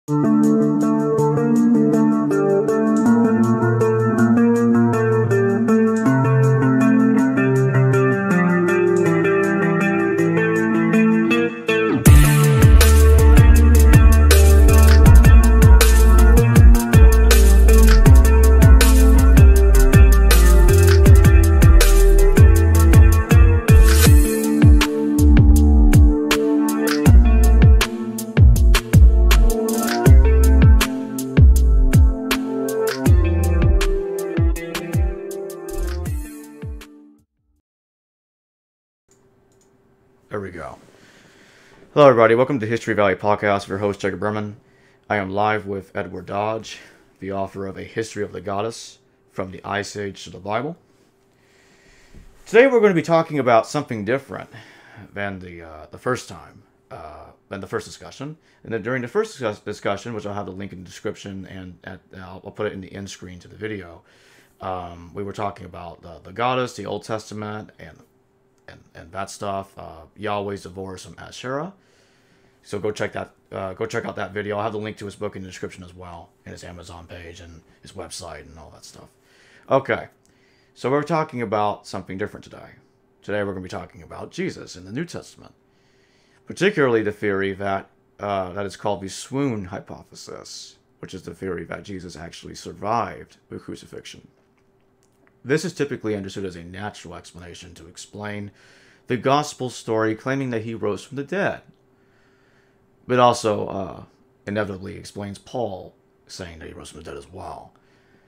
There we go. Hello, everybody. Welcome to History Valley Podcast with your host, Jacob Berman. I am live with Edward Dodge, the author of A History of the Goddess, From the Ice Age to the Bible. Today, we're going to be talking about something different than the first time, than the first discussion. And then during the first discussion, which I'll have the link in the description, and I'll put it in the end screen to the video, we were talking about the goddess, the Old Testament, and that stuff, Yahweh's divorce from Asherah. So go check that. Go check out that video. I'll have the link to his book in the description as well, and his Amazon page and his website and all that stuff. Okay, so we're talking about something different today. Today we're going to be talking about Jesus in the New Testament, particularly the theory that that is called the swoon hypothesis, which is the theory that Jesus actually survived the crucifixion. This is typically understood as a natural explanation to explain the gospel story claiming that he rose from the dead. But also inevitably explains Paul saying that he rose from the dead as well,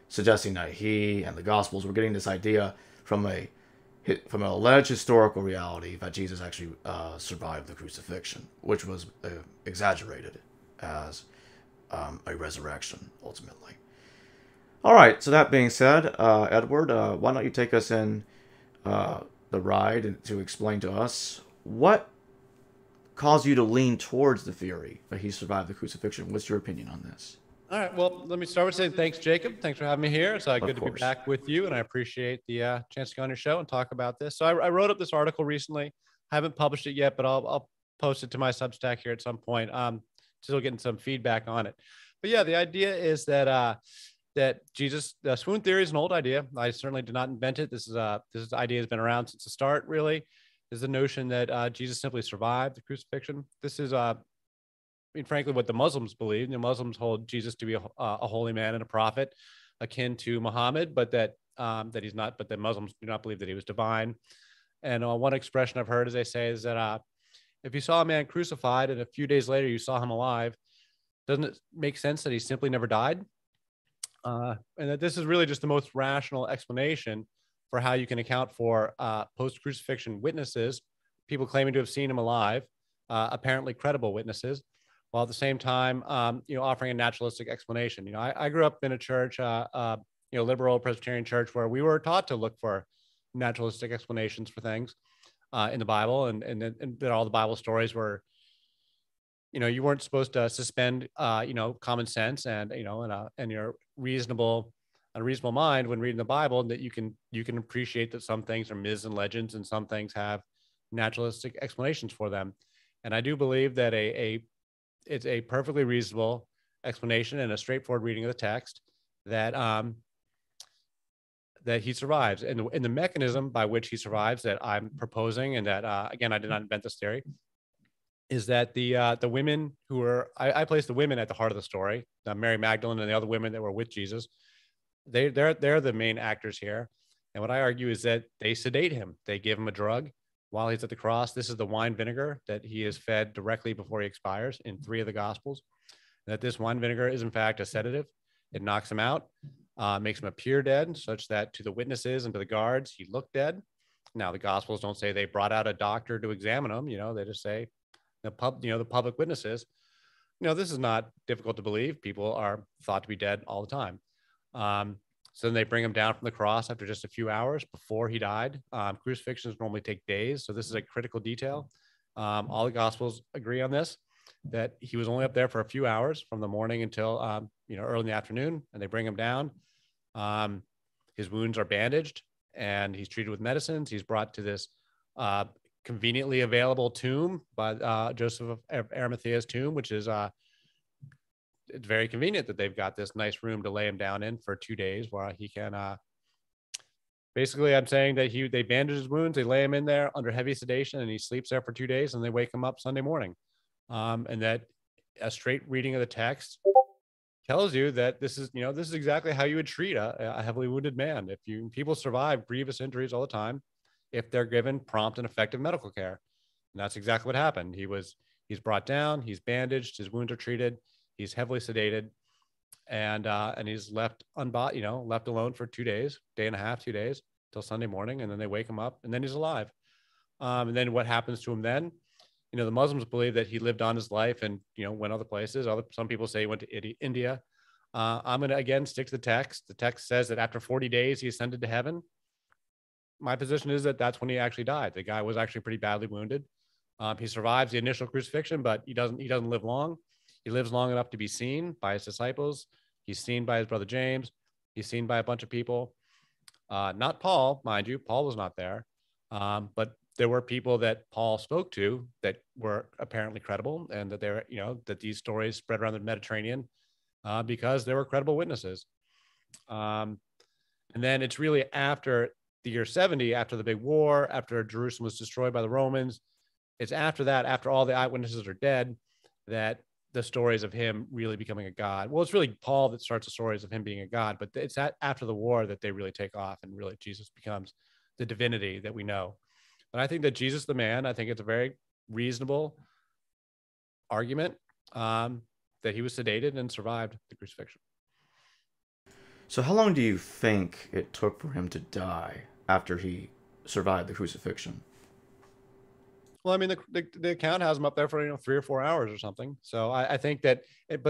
suggesting that he and the gospels were getting this idea from an alleged historical reality that Jesus actually survived the crucifixion, which was exaggerated as a resurrection, ultimately. All right, so that being said, Edward, why don't you take us in the ride to explain to us what caused you to lean towards the theory that he survived the crucifixion? What's your opinion on this? All right, well, let me start with saying thanks, Jacob. Thanks for having me here. It's good to be back with you, and I appreciate the chance to go on your show and talk about this. So I wrote up this article recently. I haven't published it yet, but I'll post it to my Substack here at some point. Still getting some feedback on it. But yeah, the idea is that Jesus, the swoon theory is an old idea. I certainly did not invent it. This idea has been around since the start, really. Is the notion that Jesus simply survived the crucifixion. This is, frankly, what the Muslims believe. The Muslims hold Jesus to be a holy man and a prophet, akin to Muhammad, but that he's not. But the Muslims do not believe that he was divine. And one expression I've heard, as they say, is that if you saw a man crucified and a few days later you saw him alive, doesn't it make sense that he simply never died? And that this is really just the most rational explanation for how you can account for post-crucifixion witnesses, people claiming to have seen him alive, apparently credible witnesses, while at the same time, offering a naturalistic explanation. I grew up in a church, liberal Presbyterian church, where we were taught to look for naturalistic explanations for things in the Bible, and that all the Bible stories were, you weren't supposed to suspend, common sense and your reasonable mind when reading the Bible, and that you can appreciate that some things are myths and legends and some things have naturalistic explanations for them. And I do believe that it's a perfectly reasonable explanation and a straightforward reading of the text that he survives, and the mechanism by which he survives that I'm proposing, and that again, I did not invent this theory, is that the women who were, I place the women at the heart of the story, Mary Magdalene and the other women that were with Jesus. They're the main actors here. And what I argue is that they sedate him. They give him a drug while he's at the cross. This is the wine vinegar that he is fed directly before he expires in 3 of the Gospels. And that this wine vinegar is in fact a sedative. It knocks him out, makes him appear dead, such that to the witnesses and to the guards, he looked dead. Now, the Gospels don't say they brought out a doctor to examine him. They just say the public witnesses. This is not difficult to believe. People are thought to be dead all the time. So then they bring him down from the cross after just a few hours before he died. Crucifixions normally take days, so this is a critical detail. All the Gospels agree on this, that he was only up there for a few hours from the morning until early in the afternoon, and they bring him down. His wounds are bandaged, and he's treated with medicines. He's brought to this conveniently available tomb by Joseph of Arimathea's tomb, which is it's very convenient that they've got this nice room to lay him down in for 2 days where he can basically, I'm saying that they bandage his wounds, they lay him in there under heavy sedation, and he sleeps there for 2 days, and they wake him up Sunday morning. And that a straight reading of the text tells you that this is exactly how you would treat a heavily wounded man. People survive grievous injuries all the time if they're given prompt and effective medical care. And that's exactly what happened. He's brought down, he's bandaged, his wounds are treated, he's heavily sedated, and he's left left alone for 2 days, day and a half, 2 days, till Sunday morning, and then they wake him up, and then he's alive. And then what happens to him then? The Muslims believe that he lived on his life and went other places. Some people say he went to India. I'm going to again stick to the text. The text says that after 40 days he ascended to heaven. My position is that that's when he actually died. The guy was actually pretty badly wounded. He survives the initial crucifixion, but he doesn't live long. He lives long enough to be seen by his disciples. He's seen by his brother James. He's seen by a bunch of people. Not Paul, mind you. Paul was not there. But there were people that Paul spoke to that were apparently credible, and that that these stories spread around the Mediterranean because there were credible witnesses. And then it's really after the year 70, after the big war, after Jerusalem was destroyed by the Romans, it's after that, after all the eyewitnesses are dead, that the stories of him really becoming a god. Well, it's really Paul that starts the stories of him being a god, but it's after the war that they really take off, and really Jesus becomes the divinity that we know. And I think that Jesus the man, I think it's a very reasonable argument that he was sedated and survived the crucifixion. So how long do you think it took for him to die after he survived the crucifixion? Well, I mean, the account has him up there for 3 or 4 hours or something. So I think that,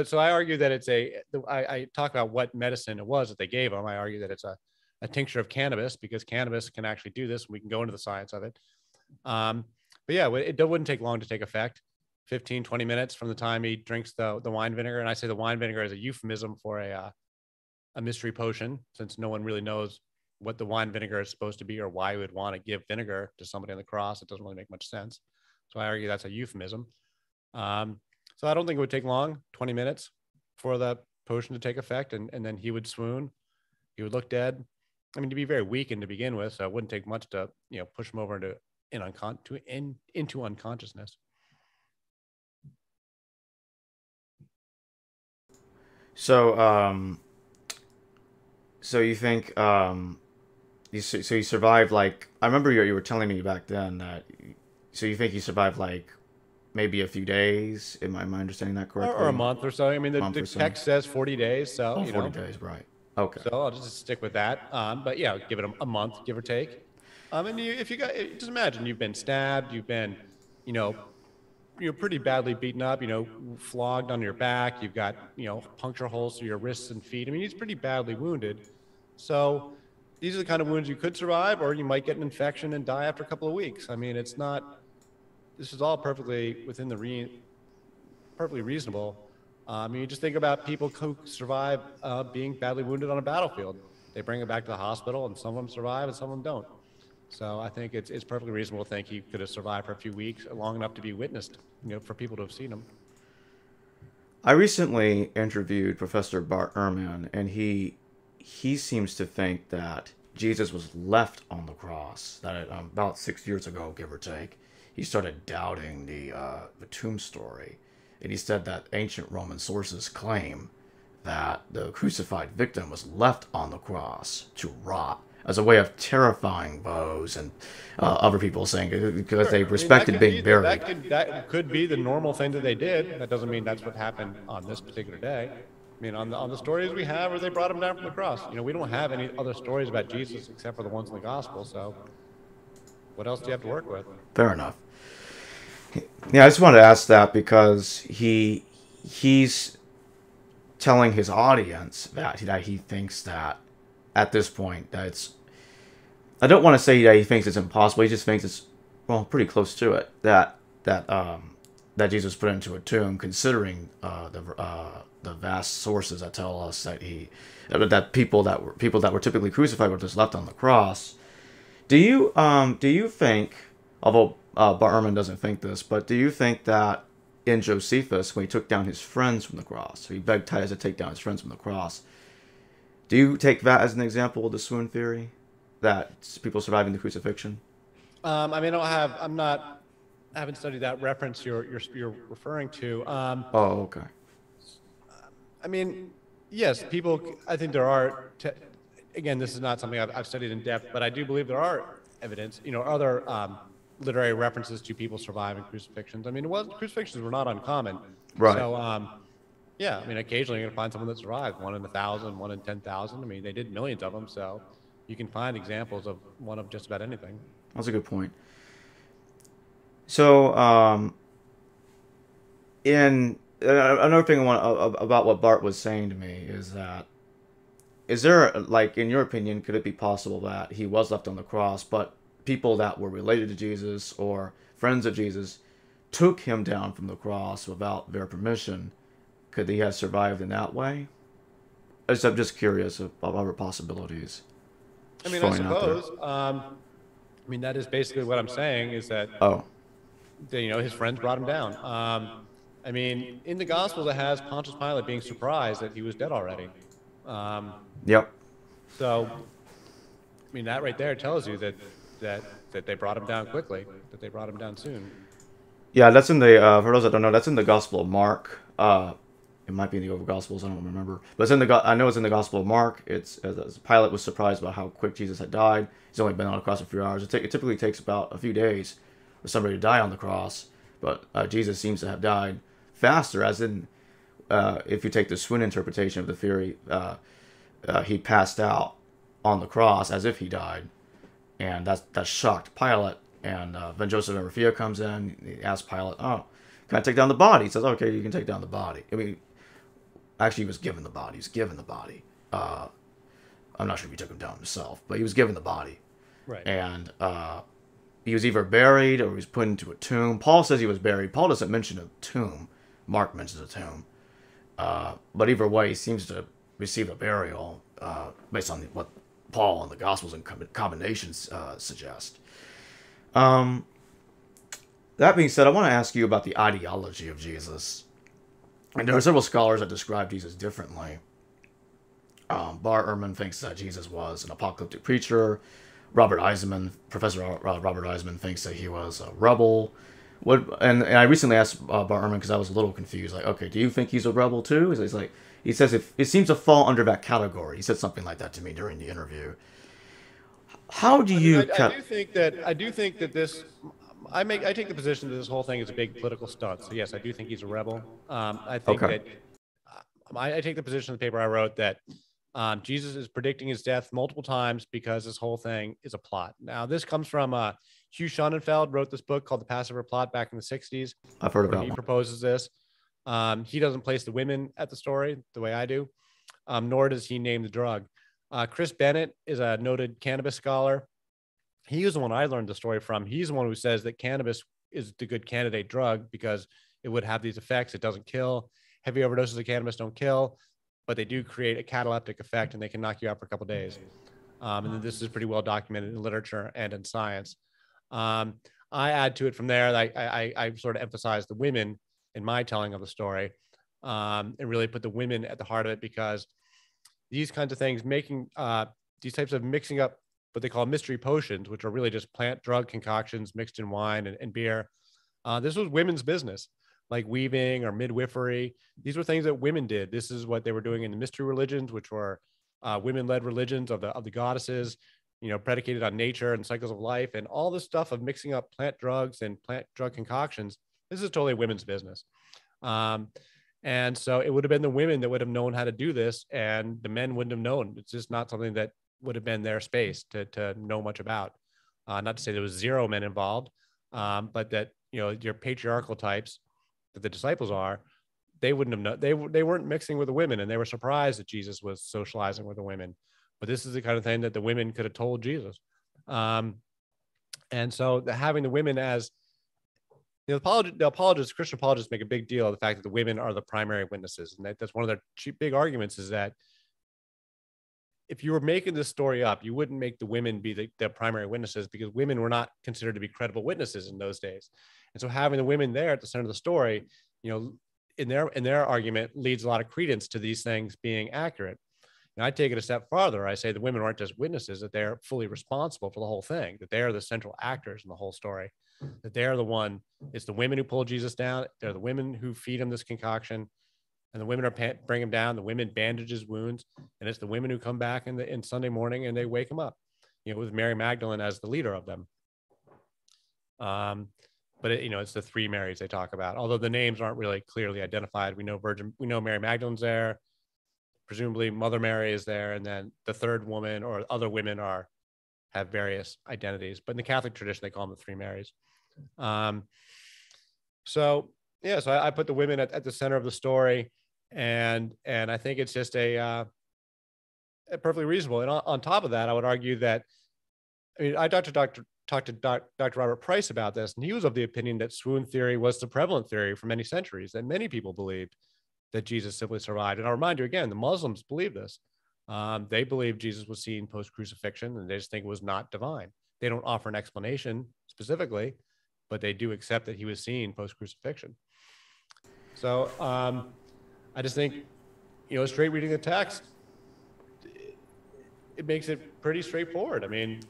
so I argue that I talk about what medicine it was that they gave him. I argue that it's a tincture of cannabis, because cannabis can actually do this. We can go into the science of it. But yeah, it wouldn't take long to take effect. 15, 20 minutes from the time he drinks the wine vinegar. And I say the wine vinegar is a euphemism for a mystery potion, since no one really knows what the wine vinegar is supposed to be or why you would want to give vinegar to somebody on the cross. It doesn't really make much sense. So I argue that's a euphemism. So I don't think it would take long, 20 minutes for the potion to take effect. And then he would swoon. He would look dead. I mean, to be very weakened to begin with, so it wouldn't take much to, push him over into unconsciousness. So, so you think, so you survived, like, I remember you were telling me back then that, so you think you survived like maybe a few days? Am I understanding that correctly? Or a month or so. I mean, the text says 40 days. So, 40 days, right. Okay. So I'll just stick with that. But yeah, give it a month, give or take. And just imagine you've been stabbed, you've been, pretty badly beaten up, flogged on your back. You've got, puncture holes through your wrists and feet. I mean, he's pretty badly wounded. So these are the kind of wounds you could survive, or you might get an infection and die after a couple of weeks. I mean, this is all perfectly within perfectly reasonable. I mean, you just think about people who survive being badly wounded on a battlefield. They bring them back to the hospital, and some of them survive and some of them don't. So I think it's perfectly reasonable to think he could have survived for a few weeks, long enough to be witnessed, for people to have seen him. I recently interviewed Professor Bart Ehrman, and he seems to think that Jesus was left on the cross. That about 6 years ago, give or take, he started doubting the tomb story, and he said that ancient Roman sources claim that the crucified victim was left on the cross to rot as a way of terrifying those and other people, saying because they respected being buried. That could be the normal thing that they did. That doesn't mean that's what happened on this particular day. I mean, on the stories we have, where they brought him down from the cross. We don't have any other stories about Jesus except for the ones in the gospel. So what else do you have to work with? Fair enough. Yeah, I just wanted to ask that because he's telling his audience that he thinks that at this point that it's, I don't want to say that he thinks it's impossible. He just thinks it's, well, pretty close to it, that Jesus was put into a tomb, considering the vast sources that tell us that people that were typically crucified were just left on the cross. Do you think, although Bart Ehrman doesn't think this, but do you think that in Josephus when he took down his friends from the cross. So he begged Titus to take down his friends from the cross. Do you take that as an example of the swoon theory, that people surviving the crucifixion? I mean, I haven't studied that reference you're referring to. Oh, okay. I mean, yes, people. I think there are. Again, this is not something I've studied in depth, but I do believe there are evidence. Other literary references to people surviving crucifixions. I mean, crucifixions were not uncommon. Right. So, yeah, I mean, occasionally you're gonna find someone that survived, 1 in 1,000, 1 in 10,000. I mean, they did millions of them, so you can find examples of one of just about anything. That's a good point. So, in another thing about what Bart was saying to me is that, is there, like, in your opinion, could it be possible that he was left on the cross, but people that were related to Jesus or friends of Jesus took him down from the cross without their permission? Could he have survived in that way? I'm just curious about other possibilities. I mean, I suppose. I mean, that is basically what I'm saying, is that, oh, his friends brought him down. I mean, in the Gospels, it has Pontius Pilate being surprised that he was dead already. Yep. So, I mean, that right there tells you that they brought him down quickly, that they brought him down soon. Yeah, that's in the, for those that don't know, that's in the Gospel of Mark. It might be in the other Gospels, I don't remember. But it's in I know it's in the Gospel of Mark. It's as Pilate was surprised about how quick Jesus had died. He's only been on the cross a few hours. It typically takes about a few days for somebody to die on the cross. But Jesus seems to have died faster, as in, if you take the swoon interpretation of the theory, he passed out on the cross as if he died. And that shocked Pilate. And then Joseph of Arimathea comes in. He asks Pilate, "Oh, can I take down the body?" He says, "Okay, you can take down the body." I mean, actually, he was given the body. He was given the body. I'm not sure if he took him down himself, but he was given the body. Right. And he was either buried or he was put into a tomb. Paul says he was buried. Paul doesn't mention a tomb. Mark mentions a tomb. But either way, he seems to receive a burial based on what Paul and the Gospels and combinations suggest. That being said, I want to ask you about the ideology of Jesus. And there are several scholars that describe Jesus differently. Bar Ehrman thinks that Jesus was an apocalyptic preacher. Professor Robert Eisman thinks that he was a rebel. And I recently asked Bar Ehrman because I was a little confused. Like, okay, do you think he's a rebel too? He's like, he says if it seems to fall under that category. He said something like that to me during the interview. How do you? I do think that this. I take the position that this whole thing is a big political stunt. So yes, I do think he's a rebel. I think that I take the position in the paper I wrote that Jesus is predicting his death multiple times because this whole thing is a plot. Now, this comes from Hugh Schonenfeld wrote this book called The Passover Plot back in the 60s. I've heard about it. He proposes this. He doesn't place the women at the story the way I do, nor does he name the drug. Chris Bennett is a noted cannabis scholar. He was the one I learned the story from. He's the one who says that cannabis is the good candidate drug because it would have these effects. It doesn't kill. Heavy overdoses of cannabis don't kill, but they do create a cataleptic effect and they can knock you out for a couple of days. And this is pretty well documented in literature and in science. I add to it from there. I sort of emphasize the women in my telling of the story and really put the women at the heart of it, because these kinds of things, making these types of mixing up what they call mystery potions, which are really just plant drug concoctions mixed in wine and beer. This was women's business, like weaving or midwifery. These were things that women did. This is what they were doing in the mystery religions, which were women-led religions of the goddesses, predicated on nature and cycles of life, and all this stuff of mixing up plant drugs and plant drug concoctions. This is totally women's business. And so it would have been the women that would have known how to do this, and the men wouldn't have known. It's just not something that would have been their space to know much about. Not to say there was zero men involved, but that, your patriarchal types that the disciples are, they wouldn't have known. They weren't mixing with the women, and they were surprised that Jesus was socializing with the women. But this is the kind of thing that the women could have told Jesus. And so having the women as the apologists, Christian apologists, make a big deal of the fact that the women are the primary witnesses. And that's one of their big arguments, is that if you were making this story up, you wouldn't make the women be the primary witnesses, because women were not considered to be credible witnesses in those days. And so having the women there at the center of the story in their argument leads a lot of credence to these things being accurate. And I take it a step farther. I say the women aren't just witnesses, that they're fully responsible for the whole thing, that they are the central actors in the whole story, that they're the one, it's the women who pull Jesus down. They're the women who feed him this concoction, and the women bring him down. The women bandage his wounds, and it's the women who come back in Sunday morning and they wake him up, with Mary Magdalene as the leader of them. But it's the three Marys they talk about, although the names aren't really clearly identified. We know Mary Magdalene's there, presumably Mother Mary is there, and then the third woman or other women have various identities. But in the Catholic tradition, they call them the three Marys. So I put the women at the center of the story, and I think it's just a perfectly reasonable. And on top of that, I would argue that, I talked to Dr. Robert Price about this, and he was of the opinion that swoon theory was the prevalent theory for many centuries, that many people believed that Jesus simply survived. And I'll remind you again, the Muslims believe this. They believe Jesus was seen post-crucifixion, and they just think it was not divine. They don't offer an explanation specifically, but they do accept that he was seen post-crucifixion. So I just think, straight reading the text, it makes it pretty straightforward.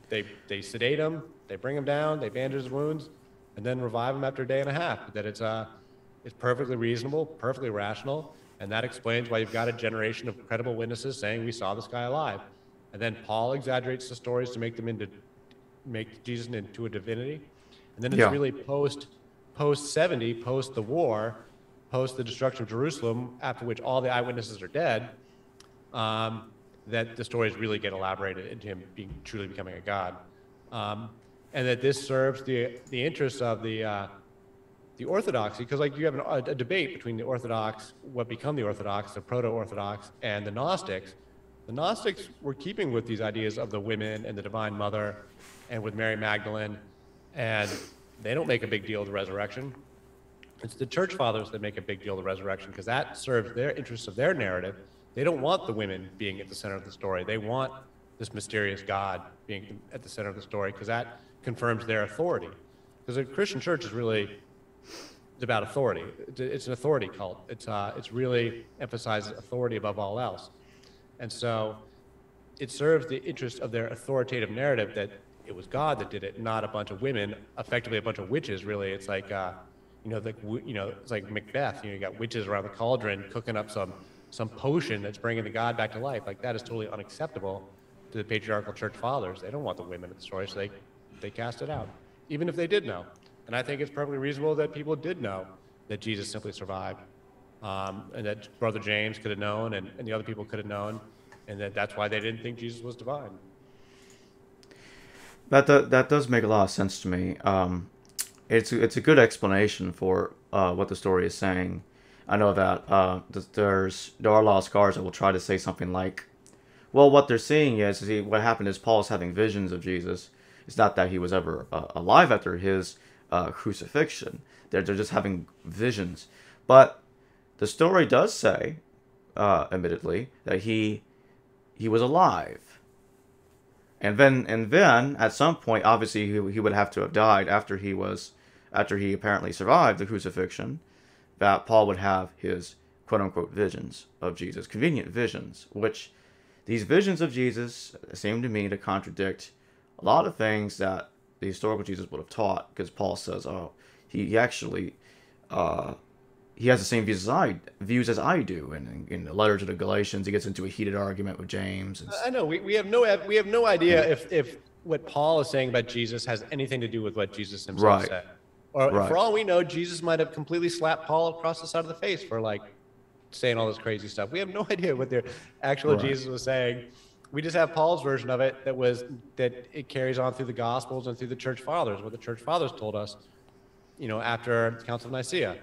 They sedate him, they bring him down, they bandage his wounds, and then revive him after a day and a half. That it's perfectly reasonable, perfectly rational, and that explains why you've got a generation of credible witnesses saying we saw this guy alive. And then Paul exaggerates the stories to make Jesus into a divinity. And then it's really post 70, post the war, post the destruction of Jerusalem, after which all the eyewitnesses are dead, that the stories really get elaborated into him truly becoming a god. And that this serves the interests of the orthodoxy, because you have a debate between the Orthodox, what become the Orthodox, the proto-Orthodox, and the Gnostics. The Gnostics were keeping with these ideas of the women and the Divine Mother, and with Mary Magdalene, and they don't make a big deal of the resurrection. It's the church fathers that make a big deal of the resurrection, because that serves their interests of their narrative. They don't want the women being at the center of the story. They want this mysterious God being at the center of the story, because that confirms their authority. Because the Christian church is really, it's about authority. It's an authority cult. It's really emphasizes authority above all else. And so it serves the interest of their authoritative narrative that it was God that did it, not a bunch of women, effectively a bunch of witches, really. It's like, it's like Macbeth. You got witches around the cauldron cooking up some potion that's bringing the God back to life. That is totally unacceptable to the patriarchal church fathers. They don't want the women in the story, so they cast it out, even if they did know. And I think it's perfectly reasonable that people did know that Jesus simply survived, and that Brother James could have known, and the other people could have known, and that's why they didn't think Jesus was divine. That does make a lot of sense to me. It's a good explanation for what the story is saying. I know that there are a lot of scholars that will try to say something like, well, what they're seeing is what happened is Paul's having visions of Jesus. It's not that he was ever alive after his crucifixion. They're just having visions. But the story does say, admittedly, that he was alive. And then at some point, obviously, he would have to have died after he apparently survived the crucifixion, that Paul would have his quote-unquote visions of Jesus, convenient visions, which these visions of Jesus seem to me to contradict a lot of things that the historical Jesus would have taught, because Paul says, he actually he has the same views as I do, and in the letter to the Galatians, he gets into a heated argument with James. I know we have no idea if what Paul is saying about Jesus has anything to do with what Jesus himself said. Or for all we know, Jesus might have completely slapped Paul across the side of the face for saying all this crazy stuff. We have no idea what the actual Jesus was saying. We just have Paul's version of it that it carries on through the Gospels and through the church fathers, what the church fathers told us, after the Council of Nicaea.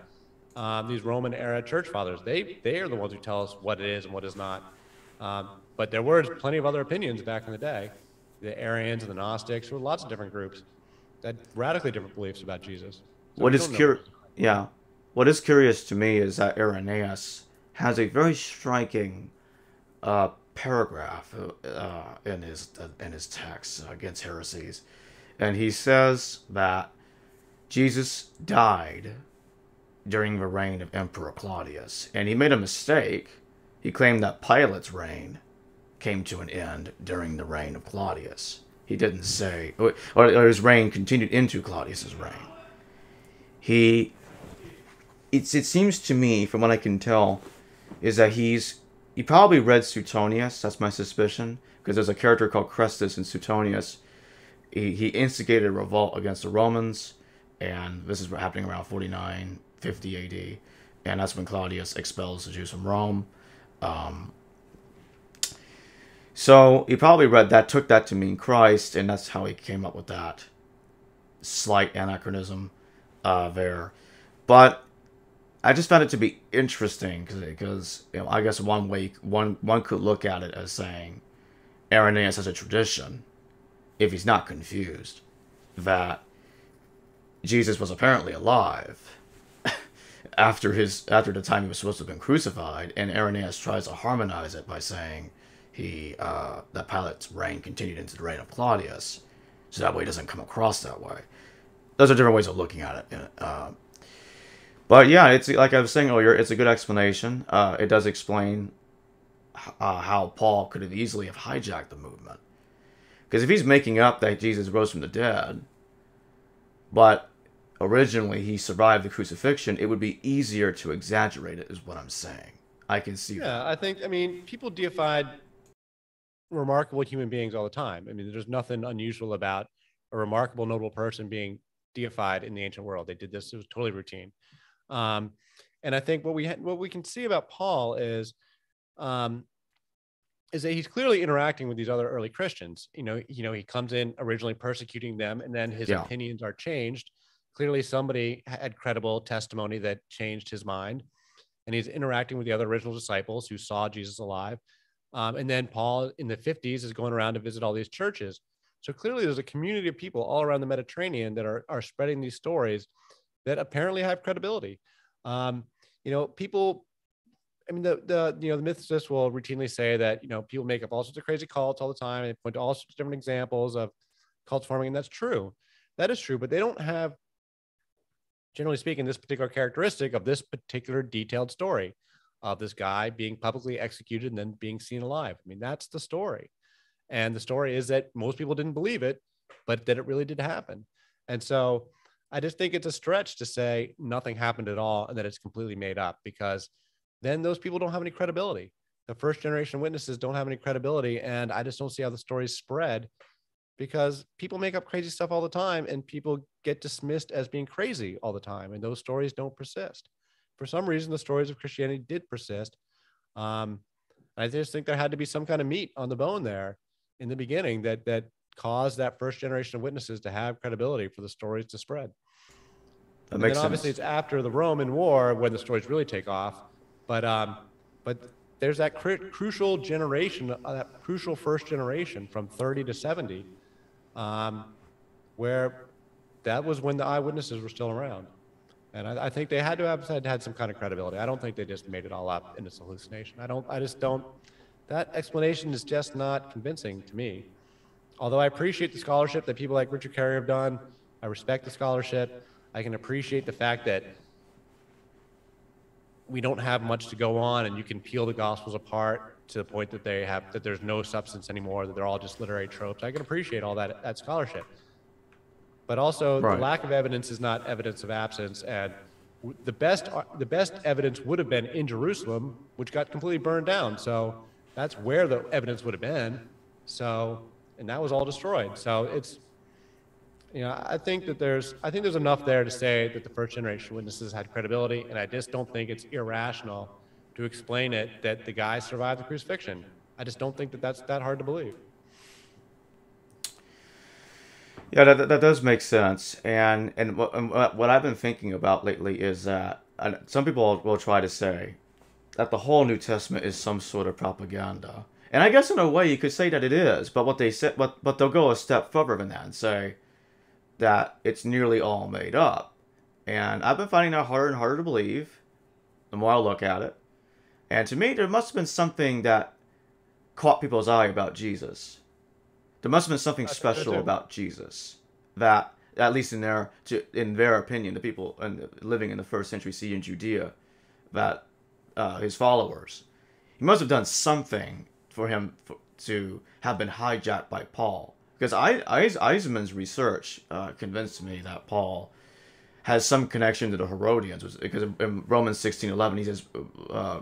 These Roman era church fathers, they are the ones who tell us what it is and what is not. But there were plenty of other opinions back in the day. The Arians and the Gnostics, there were lots of different groups that had radically different beliefs about Jesus. So what is curious to me is that Irenaeus has a very striking paragraph in his text against heresies, and he says that Jesus died during the reign of Emperor Claudius. And he made a mistake. He claimed that Pilate's reign came to an end during the reign of Claudius. He didn't say, or his reign continued into Claudius's reign. It seems to me, from what I can tell, is that he probably read Suetonius. That's my suspicion, because there's a character called Crestus in Suetonius. He instigated a revolt against the Romans, and this is happening around 49, 50 AD, and that's when Claudius expels the Jews from Rome. So he probably read that, took that to mean Christ, and that's how he came up with that slight anachronism there. But I just found it to be interesting because I guess one could look at it as saying Irenaeus has a tradition, if he's not confused, that Jesus was apparently alive after the time he was supposed to have been crucified, and Irenaeus tries to harmonize it by saying that Pilate's reign continued into the reign of Claudius, so that way it doesn't come across that way. Those are different ways of looking at it. But yeah, it's like I was saying earlier, it's a good explanation. It does explain how Paul could have easily have hijacked the movement. Because if he's making up that Jesus rose from the dead, but originally he survived the crucifixion, it would be easier to exaggerate it, is what I'm saying. I can see that. Yeah, I mean, people deified remarkable human beings all the time. I mean, there's nothing unusual about a remarkable, notable person being deified in the ancient world. They did this; it was totally routine. And I think what we can see about Paul is that he's clearly interacting with these other early Christians. He comes in originally persecuting them, and then his opinions are changed. Clearly, somebody had credible testimony that changed his mind, and he's interacting with the other original disciples who saw Jesus alive. And then Paul in the 50s is going around to visit all these churches. So clearly there's a community of people all around the Mediterranean that are spreading these stories that apparently have credibility. People, I mean, the mythicists will routinely say that, people make up all sorts of crazy cults all the time. And they point to all sorts of different examples of cults forming, and that's true. That is true, but they don't have, generally speaking, this particular characteristic of this particular detailed story of this guy being publicly executed and then being seen alive. I mean, that's the story. And the story is that most people didn't believe it, but that it really did happen. And so I just think it's a stretch to say nothing happened at all and that it's completely made up, because then those people don't have any credibility. The first generation witnesses don't have any credibility. And I just don't see how the stories spread, because people make up crazy stuff all the time and people get dismissed as being crazy all the time. And those stories don't persist. For some reason, the stories of Christianity did persist. I just think there had to be some kind of meat on the bone there in the beginning that caused that first generation of witnesses to have credibility for the stories to spread. That makes sense. Obviously, it's after the Roman War when the stories really take off. But there's that crucial generation, that crucial first generation from 30 to 70, where that was when the eyewitnesses were still around. And I think they had to have had some kind of credibility. I don't think they just made it all up in this hallucination. I just don't, that explanation is just not convincing to me. Although I appreciate the scholarship that people like Richard Carey have done. I respect the scholarship. I can appreciate the fact that we don't have much to go on and you can peel the Gospels apart to the point that that there's no substance anymore, that they're all just literary tropes. I can appreciate all that scholarship. But also, the lack of evidence is not evidence of absence. And the best evidence would have been in Jerusalem, which got completely burned down. So that's where the evidence would have been. And that was all destroyed. So it's, I think there's enough there to say that the first generation witnesses had credibility. And I just don't think it's irrational to explain it that the guy survived the crucifixion. I just don't think that that's that hard to believe. Yeah, that does make sense. And what I've been thinking about lately is that some people will try to say that the whole New Testament is some sort of propaganda. And I guess in a way you could say that it is, but what they say, but they'll go a step further than that and say that it's nearly all made up. And I've been finding that harder and harder to believe the more I look at it. And to me, there must have been something that caught people's eye about Jesus. There must have been something special about Jesus that at least in their opinion, the people living in the first century CE in Judea, that his followers, he must have done something for him to have been hijacked by Paul. Because Eisenman's research convinced me that Paul has some connection to the Herodians, because in Romans 16:11 he says,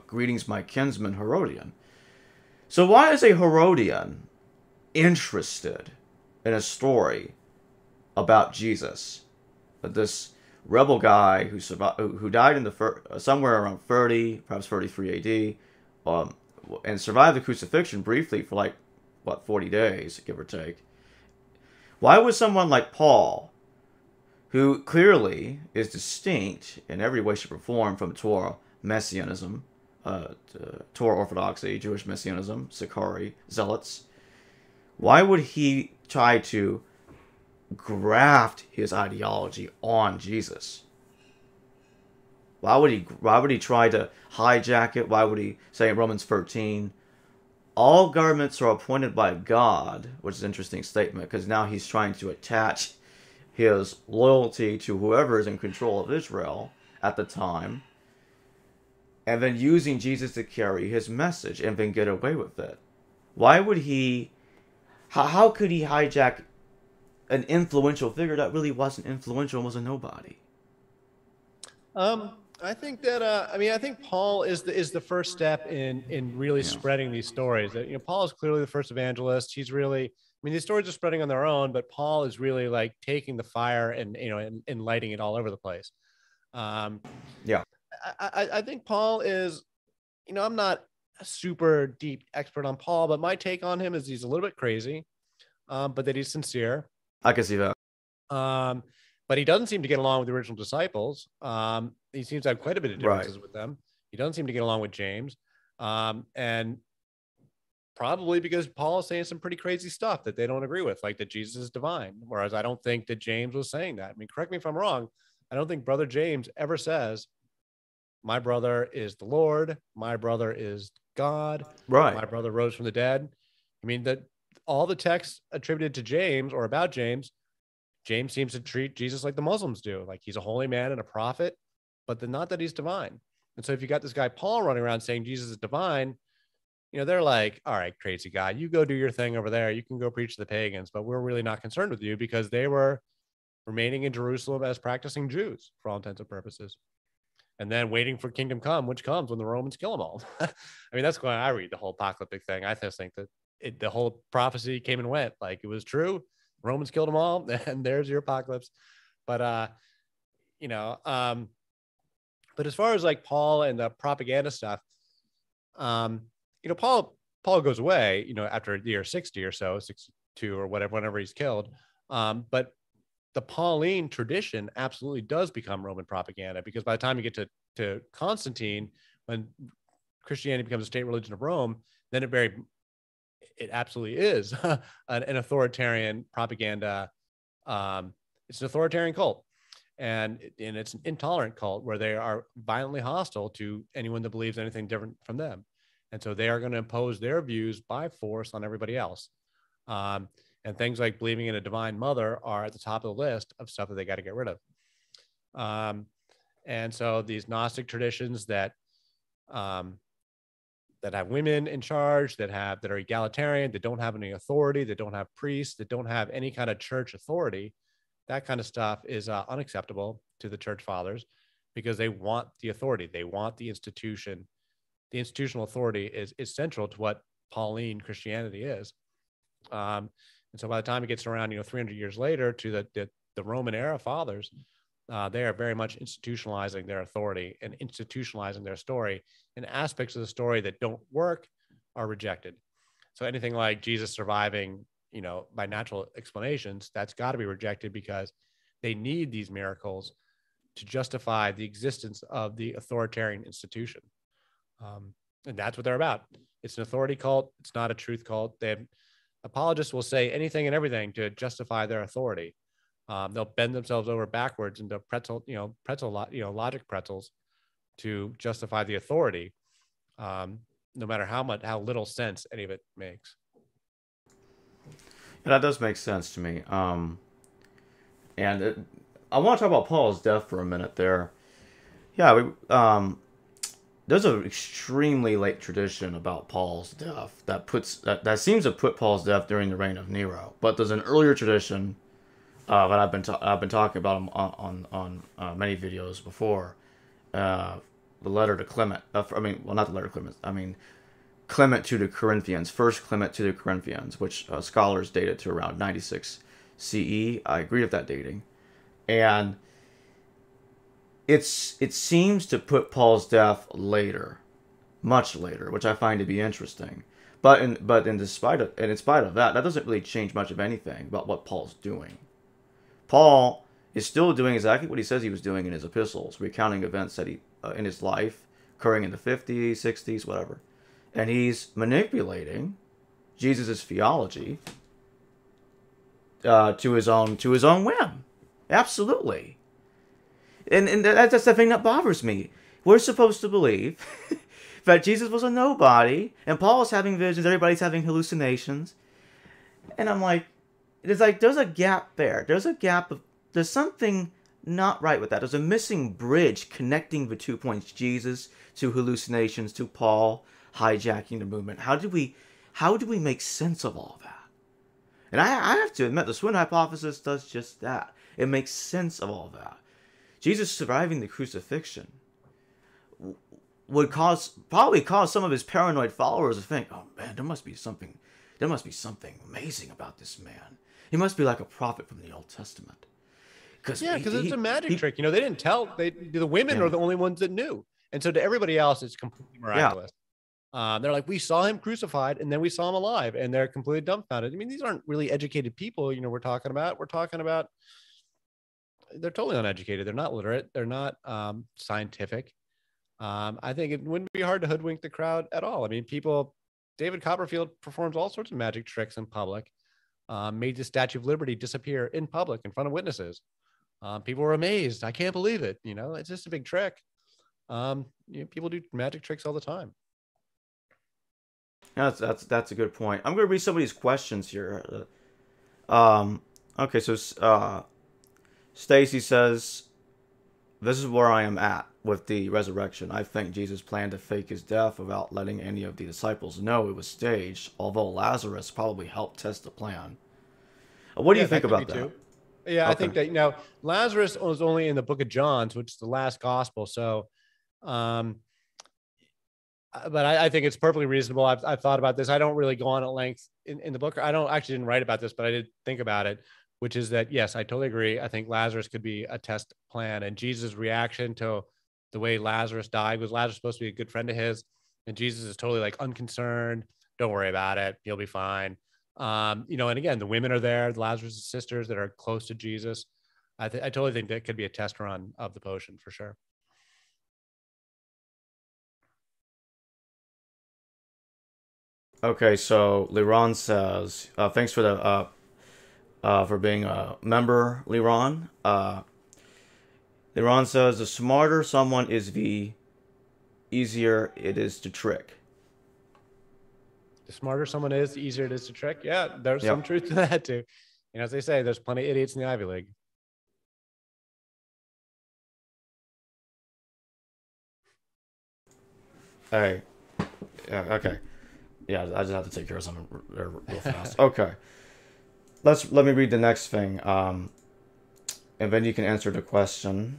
"Greetings, my kinsman Herodian." So why is a Herodian interested in a story about Jesus, this rebel guy who survived, who died in the somewhere around 30, perhaps 33 A.D., and survived the crucifixion briefly for like 40 days, give or take? Why would someone like Paul, who clearly is distinct in every way, shape, or form from Torah messianism, Torah orthodoxy, Jewish messianism, Sicarii, zealots, why would he try to graft his ideology on Jesus? Why would he try to hijack it? Why would he say in Romans 13, all governments are appointed by God, which is an interesting statement, because now he's trying to attach his loyalty to whoever is in control of Israel at the time, and then using Jesus to carry his message and then get away with it. Why would he, how could he hijack an influential figure that really wasn't influential and was a nobody? I think that I think Paul is the first step in really spreading these stories. That Paul is clearly the first evangelist. He's really, these stories are spreading on their own, but Paul is really like taking the fire and and lighting it all over the place. Yeah, I think Paul is, I'm not a super deep expert on Paul, but my take on him is he's a little bit crazy, but that he's sincere. I can see that. But he doesn't seem to get along with the original disciples. He seems to have quite a bit of differences with them. He doesn't seem to get along with James. And probably because Paul is saying some pretty crazy stuff that they don't agree with, like that Jesus is divine. Whereas I don't think that James was saying that. Correct me if I'm wrong. I don't think Brother James ever says, my brother is the Lord. My brother is God. Right. My brother rose from the dead. That all the texts attributed to James or about James seems to treat Jesus like the Muslims do. Like he's a holy man and a prophet, but not that he's divine. And so if you got this guy Paul running around saying Jesus is divine, they're like, all right, crazy guy, you go do your thing over there. You can go preach to the pagans, but we're really not concerned with you, because they were remaining in Jerusalem as practicing Jews for all intents and purposes. And then waiting for kingdom come, which comes when the Romans kill them all. That's why I read the whole apocalyptic thing. I just think that the whole prophecy came and went. Like it was true. Romans killed them all, and there's your apocalypse. But but as far as like Paul and the propaganda stuff, Paul goes away, after the year 60 or so, 62 or whatever, whenever he's killed. But the Pauline tradition absolutely does become Roman propaganda, because by the time you get to Constantine, when Christianity becomes a state religion of Rome, then it absolutely is an authoritarian propaganda. It's an authoritarian cult, and it's an intolerant cult where they are violently hostile to anyone that believes anything different from them. And so they are going to impose their views by force on everybody else. And things like believing in a divine mother are at the top of the list of stuff that they got to get rid of. And so these Gnostic traditions that have women in charge, that are egalitarian, that don't have any authority, that don't have priests, that don't have any kind of church authority, that kind of stuff is unacceptable to the church fathers, because they want the authority. They want the institution. The institutional authority is central to what Pauline Christianity is. And so by the time it gets around, 300 years later to the Roman era fathers, they are very much institutionalizing their authority and institutionalizing their story, and aspects of the story that don't work are rejected. So anything like Jesus surviving, by natural explanations, that's got to be rejected, because they need these miracles to justify the existence of the authoritarian institution. And that's what they're about. It's an authority cult. It's not a truth cult. Apologists will say anything and everything to justify their authority. They'll bend themselves over backwards into logic pretzels to justify the authority, no matter how little sense any of it makes. Yeah, that does make sense to me. And I want to talk about Paul's death for a minute there. Yeah, there's an extremely late tradition about Paul's death that seems to put Paul's death during the reign of Nero. But there's an earlier tradition that I've been talking about on many videos before. The letter to Clement. Well, not the letter to Clement. Clement to the Corinthians. First Clement to the Corinthians, which scholars dated to around 96 CE. I agree with that dating, and it seems to put Paul's death later, much later, which I find to be interesting. In spite of that, that doesn't really change much of anything about what Paul's doing. Paul is still doing exactly what he says he was doing in his epistles, recounting events that he in his life occurring in the 50s, 60s, whatever, and he's manipulating Jesus' theology to his own whim. Absolutely. And that's the thing that bothers me. We're supposed to believe that Jesus was a nobody, and Paul is having visions, everybody's having hallucinations. And I'm like, there's a gap there. There's something not right with that. There's a missing bridge connecting the 2 points, Jesus to hallucinations, to Paul hijacking the movement. How do we make sense of all that? And I have to admit, the swoon hypothesis does just that. It makes sense of all that. Jesus surviving the crucifixion would probably cause some of his paranoid followers to think, "Oh man, there must be something amazing about this man. He must be like a prophet from the Old Testament." Because it's a magic trick. They didn't tell. The women are the only ones that knew, and so to everybody else, it's completely miraculous. They're like, we saw him crucified, and then we saw him alive, and they're completely dumbfounded. These aren't really educated people. We're talking about. They're totally uneducated. They're not literate. They're not scientific. I think it wouldn't be hard to hoodwink the crowd at all. David Copperfield performs all sorts of magic tricks in public, made the Statue of Liberty disappear in public in front of witnesses. People were amazed. I can't believe it. It's just a big trick. People do magic tricks all the time. That's a good point. I'm going to read some of these questions here. Okay, so Stacy says, "This is where I am at with the resurrection. I think Jesus planned to fake his death without letting any of the disciples know it was staged, although Lazarus probably helped test the plan." What do you think about that? Yeah, okay. I think that, Lazarus was only in the book of John, which is the last gospel. So, but I think it's perfectly reasonable. I've thought about this. I don't really go on at length in the book. I didn't write about this, but I did think about it, which is that, yes, I totally agree. I think Lazarus could be a test plan, and Jesus' reaction to the way Lazarus died was Lazarus supposed to be a good friend of his, and Jesus is totally like unconcerned. Don't worry about it. You'll be fine. And again, the women are there, Lazarus' sisters that are close to Jesus. I totally think that could be a test run of the potion for sure. Okay, so Liron says, thanks for the for being a member, Liron. Liron says, the smarter someone is, the easier it is to trick. The smarter someone is, the easier it is to trick. Yeah, there's some truth to that too. As they say, there's plenty of idiots in the Ivy League. Hey, yeah, okay. Yeah, I just have to take care of something real fast. Okay. Let me read the next thing, and then you can answer the question.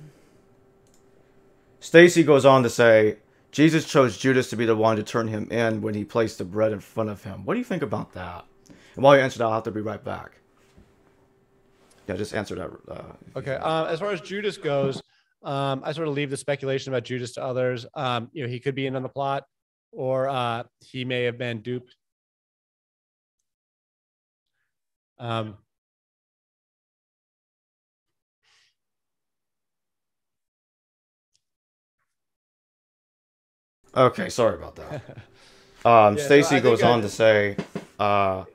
Stacy goes on to say, Jesus chose Judas to be the one to turn him in when he placed the bread in front of him. What do you think about that? And while you answer that, I'll have to be right back. Yeah, just answer that. Okay. As far as Judas goes, I sort of leave the speculation about Judas to others. He could be in on the plot, or he may have been duped. Okay, sorry about that. Stacy goes on to say, how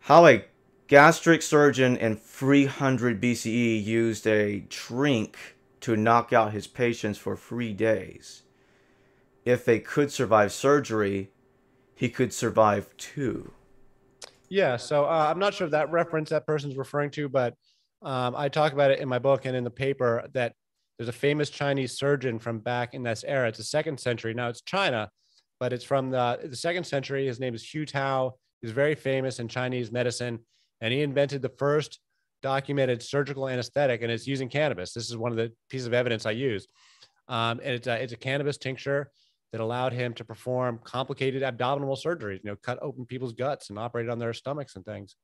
a gastric surgeon in 300 BCE used a drink to knock out his patients for 3 days. If they could survive surgery, he could survive too. Yeah, so I'm not sure if that reference that person's referring to, but I talk about it in my book and in the paper that there's a famous Chinese surgeon from back in this era. It's the 2nd century. Now it's China, but it's from the 2nd century. His name is Hu Tao. He's very famous in Chinese medicine, and he invented the first documented surgical anesthetic, and it's using cannabis. This is one of the pieces of evidence I use. And it's a cannabis tincture that allowed him to perform complicated abdominal surgeries, cut open people's guts and operate on their stomachs and things.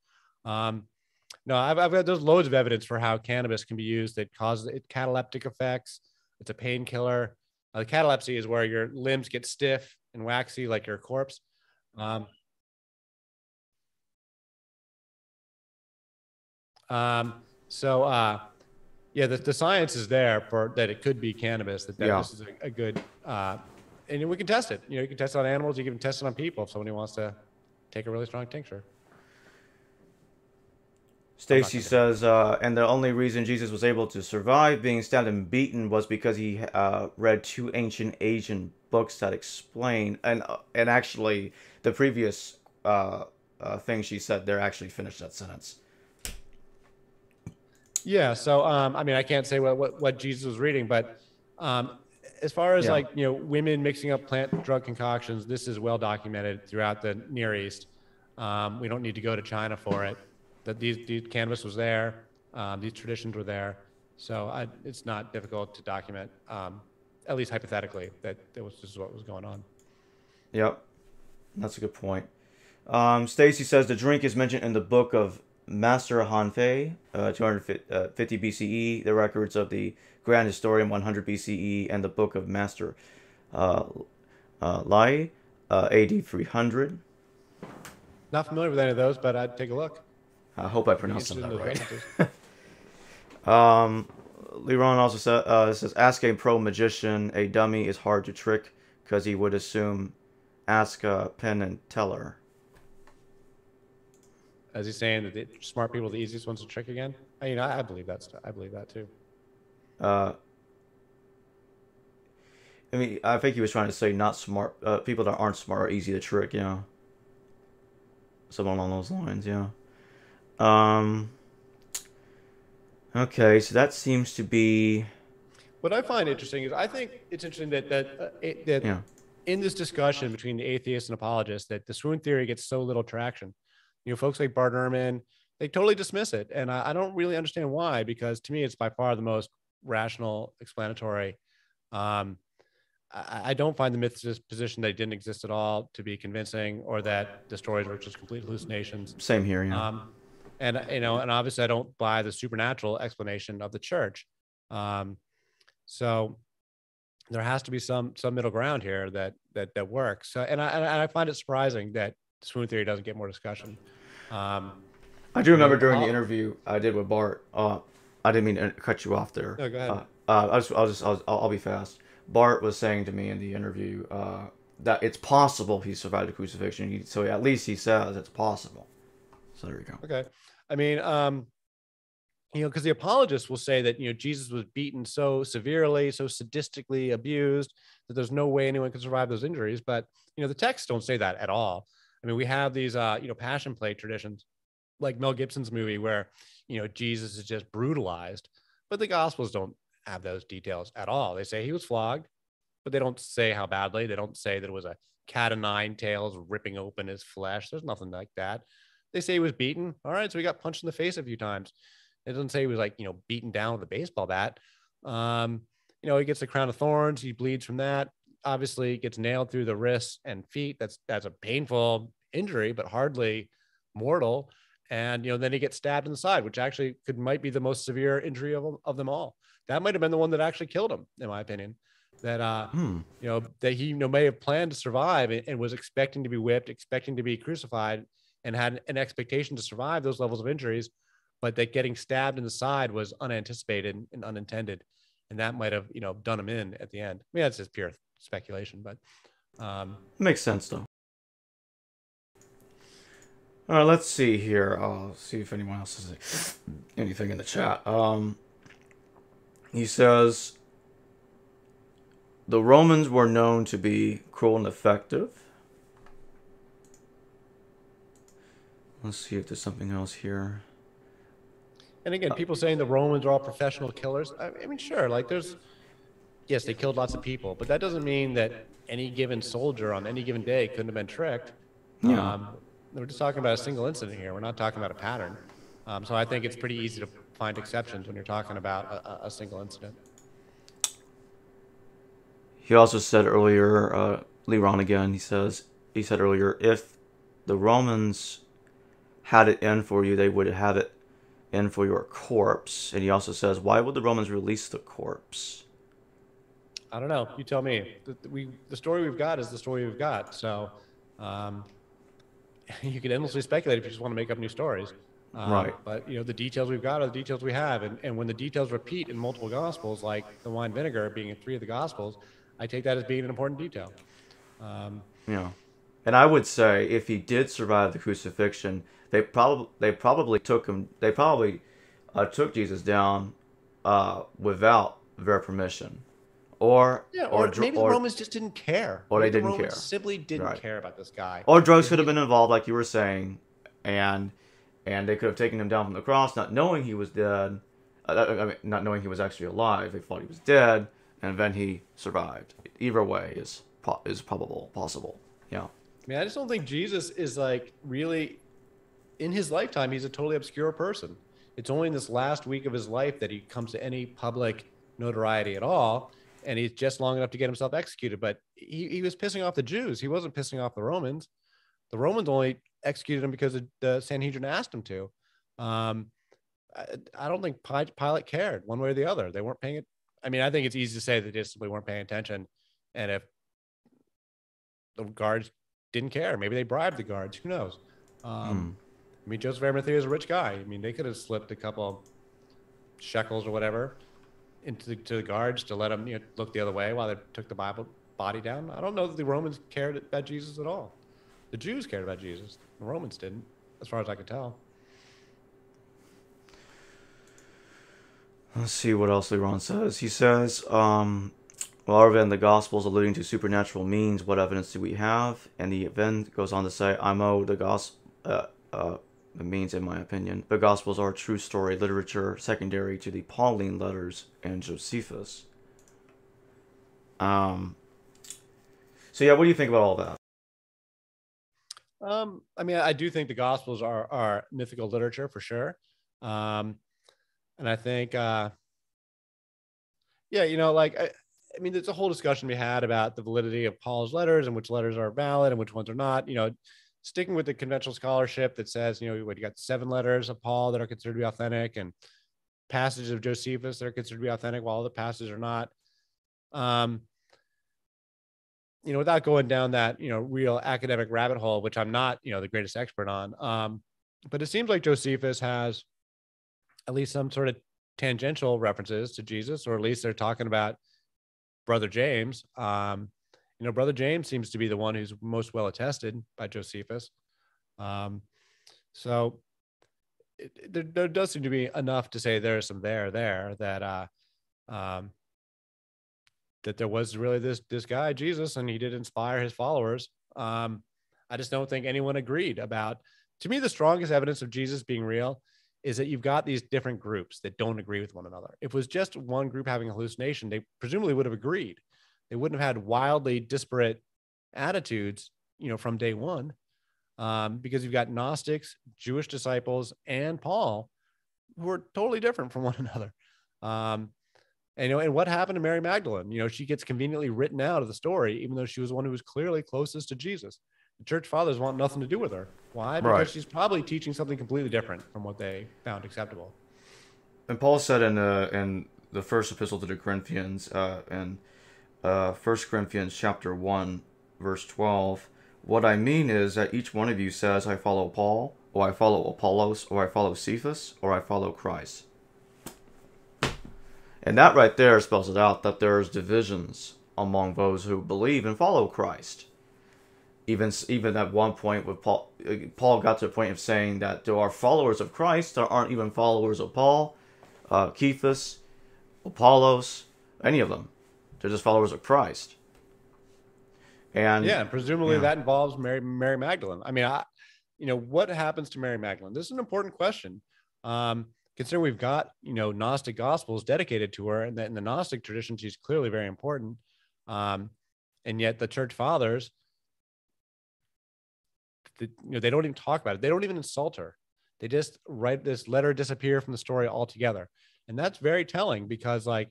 No, I've got there's loads of evidence for how cannabis can be used that causes it cataleptic effects. It's a painkiller. The catalepsy is where your limbs get stiff and waxy like your corpse. Um, so yeah, the science is there for that it could be cannabis, that this is a good, and we can test it. You can test it on animals, you can test it on people if somebody wants to take a really strong tincture. Stacy says, and the only reason Jesus was able to survive being stabbed and beaten was because he read 2 ancient Asian books that explain, and actually the previous thing she said there actually finished that sentence. Yeah, so I mean, I can't say what Jesus was reading, but as far as like women mixing up plant drug concoctions, this is well documented throughout the Near East. We don't need to go to China for it. That these cannabis was there, these traditions were there, so it's not difficult to document, at least hypothetically, that this is what was going on. Yep, that's a good point. Stacy says the drink is mentioned in the book of Master Hanfei, 250 BCE, the records of the Grand Historian 100 BCE, and the book of Master Lai, AD 300. Not familiar with any of those, but I'd take a look. I hope I pronounced that right. Liron also says, ask a pro magician. A dummy is hard to trick because he would assume ask a Penn and Teller. As he's saying that the smart people are the easiest ones to trick again. I believe I believe that too. I mean, I think he was trying to say not smart. People that aren't smart are easy to trick. Something along those lines. Okay, so that seems to be. What I find interesting is I think it's interesting that in this discussion between the atheists and apologists, that the swoon theory gets so little traction. Folks like Bart Ehrman, they totally dismiss it, and I don't really understand why. Because to me, it's by far the most rational, explanatory. I don't find the mythicist position that it didn't exist at all to be convincing, or that the stories were just complete hallucinations. Same here, and obviously I don't buy the supernatural explanation of the church. So there has to be some middle ground here that works. So, and I find it surprising that swoon theory doesn't get more discussion. I do remember during the interview I did with Bart. I didn't mean to cut you off there. No, go ahead. I'll be fast. Bart was saying to me in the interview that it's possible he survived the crucifixion. So at least he says it's possible. So there you go. Okay. I mean, because the apologists will say that, Jesus was beaten so severely, so sadistically abused that there's no way anyone could survive those injuries. But, the texts don't say that at all. I mean, we have these, passion play traditions like Mel Gibson's movie where, Jesus is just brutalized, but the Gospels don't have those details at all. They say he was flogged, but they don't say how badly. They don't say that it was a cat o' nine tails ripping open his flesh. There's nothing like that. They say he was beaten. All right, so he got punched in the face a few times. It doesn't say he was beaten down with a baseball bat. He gets the crown of thorns. He bleeds from that. Obviously, he gets nailed through the wrists and feet. That's a painful injury, but hardly mortal. And then he gets stabbed in the side, which actually might be the most severe injury of them all. That might have been the one that actually killed him, in my opinion. That that he may have planned to survive and was expecting to be whipped, expecting to be crucified, and had an expectation to survive those levels of injuries, but that getting stabbed in the side was unanticipated and unintended, and that might have done him in at the end. I mean, that's just pure speculation, but makes sense though. All right, let's see here. I'll see if anyone else has anything in the chat. He says the Romans were known to be cruel and effective. Let's see if there's something else here. And again, people saying the Romans are all professional killers. I mean, sure, like yes, they killed lots of people, but that doesn't mean that any given soldier on any given day couldn't have been tricked. Yeah. We're just talking about a single incident here. We're not talking about a pattern. So I think it's pretty easy to find exceptions when you're talking about a single incident. He also said earlier, Leron again, he said earlier, if the Romans had it in for you, they would have it in for your corpse. And he also says, why would the Romans release the corpse? I don't know. You tell me. The story we've got is the story we've got. So you could endlessly speculate if you just want to make up new stories. Right. But the details we've got are the details we have, and when the details repeat in multiple gospels, like the wine vinegar being in 3 of the gospels, I take that as being an important detail. Yeah, and I would say if he did survive the crucifixion, they probably took him. They probably took Jesus down without their permission, or maybe the Romans just didn't care, or maybe they didn't the Romans care. Simply didn't care about this guy, or drugs could have been involved, like you were saying, and they could have taken him down from the cross, not knowing he was dead. I mean, not knowing he was actually alive. They thought he was dead, and then he survived. Either way is possible. Yeah. I mean, I just don't think Jesus is like really, in his lifetime, he's a totally obscure person. It's only in this last week of his life that he comes to any public notoriety at all, and he's just long enough to get himself executed. But he was pissing off the Jews. He wasn't pissing off the Romans. The Romans only executed him because the Sanhedrin asked him to. I don't think Pilate cared one way or the other. They weren't paying it. I mean, I think it's easy to say they just simply weren't paying attention. And if the guards didn't care, maybe they bribed the guards. Who knows? I mean, Joseph Arimathea is a rich guy. I mean, they could have slipped a couple shekels or whatever to the guards to let them look the other way while they took the body down. I don't know that the Romans cared about Jesus at all. The Jews cared about Jesus. The Romans didn't, as far as I could tell. Let's see what else Leron says. He says, well, other than the Gospels alluding to supernatural means, what evidence do we have? And he then goes on to say, the means, in my opinion, the Gospels are true story literature secondary to the Pauline letters and Josephus. So yeah, what do you think about all that? I mean, I do think the Gospels are mythical literature for sure. And I think, I mean, there's a whole discussion we had about the validity of Paul's letters and which letters are valid and which ones are not. Sticking with the conventional scholarship that says, you got 7 letters of Paul that are considered to be authentic and passages of Josephus that are considered to be authentic, while other passages are not. Without going down that, real academic rabbit hole, which I'm not, the greatest expert on. But it seems like Josephus has at least some sort of tangential references to Jesus, or at least they're talking about Brother James. Brother James seems to be the one who's most well attested by Josephus. So there does seem to be enough to say there's some there that that there was really this guy, Jesus, and he did inspire his followers. I just don't think anyone agreed about. To me, the strongest evidence of Jesus being real is that you've got these different groups that don't agree with one another. If it was just one group having a hallucination, they presumably would have agreed. They wouldn't have had wildly disparate attitudes, from day one, because you've got Gnostics, Jewish disciples, and Paul, who are totally different from one another. And what happened to Mary Magdalene? She gets conveniently written out of the story, even though she was one who was clearly closest to Jesus. The church fathers want nothing to do with her. Why? Because she's probably teaching something completely different from what they found acceptable. And Paul said in the first epistle to the Corinthians, in 1 Corinthians chapter 1, verse 12, what I mean is that each one of you says, I follow Paul, or I follow Apollos, or I follow Cephas, or I follow Christ. And that right there spells it out, that there's divisions among those who believe and follow Christ. Even at one point with Paul got to the point of saying that there are followers of Christ, there aren't even followers of Paul, Cephas, Apollos, any of them. They're just followers of Christ. And presumably that involves Mary Magdalene. I mean, what happens to Mary Magdalene? This is an important question. considering we've got, Gnostic gospels dedicated to her, and that in the Gnostic tradition, she's clearly very important. And yet the church fathers, they don't even talk about it. They don't even insult her. They just let her disappear from the story altogether. And that's very telling because, like,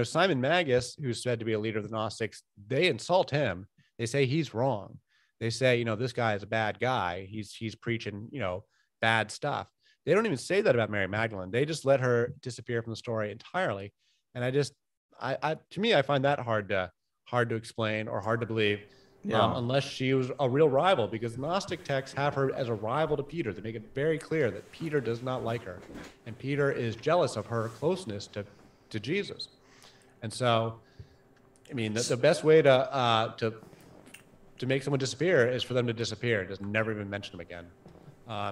Simon Magus, who's said to be a leader of the Gnostics, they insult him. They say he's wrong. They say, this guy is a bad guy. He's preaching, bad stuff. They don't even say that about Mary Magdalene. They just let her disappear from the story entirely. And to me, I find that hard to explain or hard to believe. Yeah. Unless she was a real rival, because Gnostic texts have her as a rival to Peter. They make it very clear that Peter does not like her, and Peter is jealous of her closeness to Jesus. And so, I mean, the best way to make someone disappear is for them to disappear. Just never even mention them again,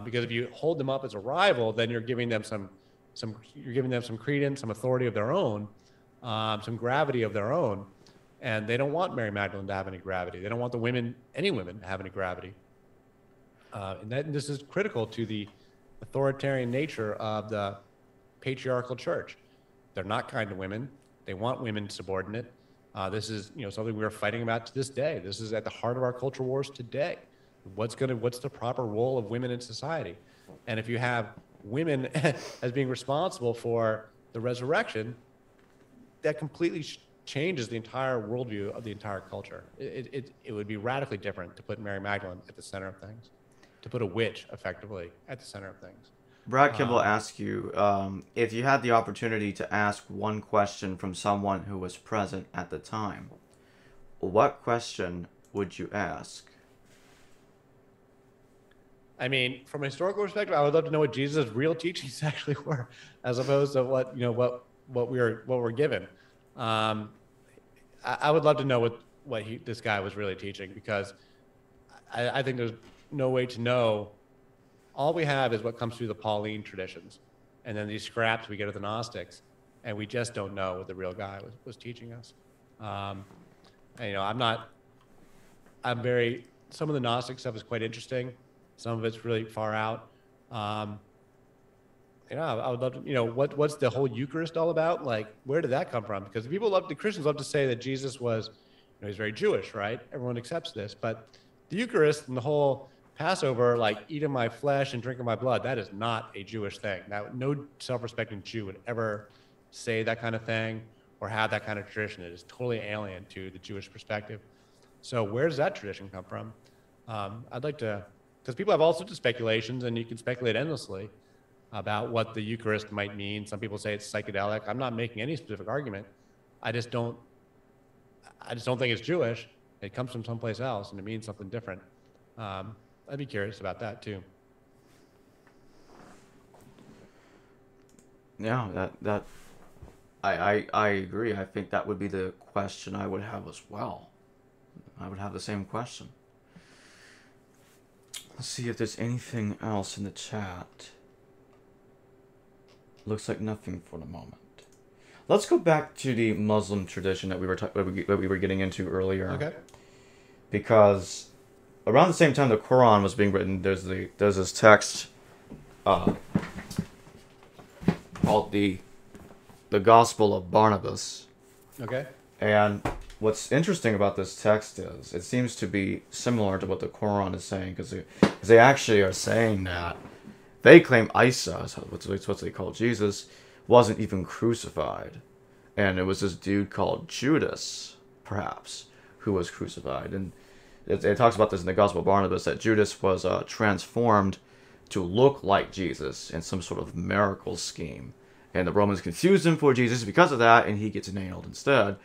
because if you hold them up as a rival, then you're giving them some credence, some authority of their own, some gravity of their own. And they don't want Mary Magdalene to have any gravity. They don't want any women to have any gravity. And this is critical to the authoritarian nature of the patriarchal church. They're not kind to women. They want women subordinate. This is, something we're fighting about to this day. This is at the heart of our culture wars today. What's the proper role of women in society? And if you have women as being responsible for the resurrection, that completely changes the entire worldview of the entire culture. It would be radically different to put Mary Magdalene at the center of things, to put a witch effectively at the center of things. Brad Kimball asks you, if you had the opportunity to ask one question from someone who was present at the time, what question would you ask? I mean, from a historical perspective, I would love to know what Jesus' real teachings actually were, as opposed to what we're given. I would love to know what this guy was really teaching, because I think there's no way to know. All we have is what comes through the Pauline traditions, and then these scraps we get of the Gnostics, and we just don't know what the real guy was teaching us. And, some of the Gnostic stuff is quite interesting. Some of it's really far out. I would love to, what's the whole Eucharist all about? Like, where did that come from? Because the Christians love to say that Jesus was, he's very Jewish, right? Everyone accepts this, but the Eucharist and the whole Passover, like eating my flesh and drinking my blood, that is not a Jewish thing. No self-respecting Jew would ever say that kind of thing or have that kind of tradition. It is totally alien to the Jewish perspective. So where does that tradition come from? I'd like to, because people have all sorts of speculations, and you can speculate endlessly about what the Eucharist might mean. Some people say it's psychedelic. I'm not making any specific argument. I just don't think it's Jewish. It comes from someplace else, and it means something different. I'd be curious about that too. Yeah, I agree. I think that would be the question I would have as well. I would have the same question. Let's see if there's anything else in the chat. Looks like nothing for the moment. Let's go back to the Muslim tradition that we were getting into earlier. Okay. Because around the same time the Quran was being written, there's this text called the Gospel of Barnabas. Okay. And what's interesting about this text is it seems to be similar to what the Quran is saying, because they actually are saying that they claim Isa, what they call Jesus, wasn't even crucified, and it was this dude called Judas, perhaps, who was crucified. And it talks about this in the Gospel of Barnabas, that Judas was transformed to look like Jesus in some sort of miracle scheme, and the Romans confused him for Jesus because of that, and he gets nailed instead.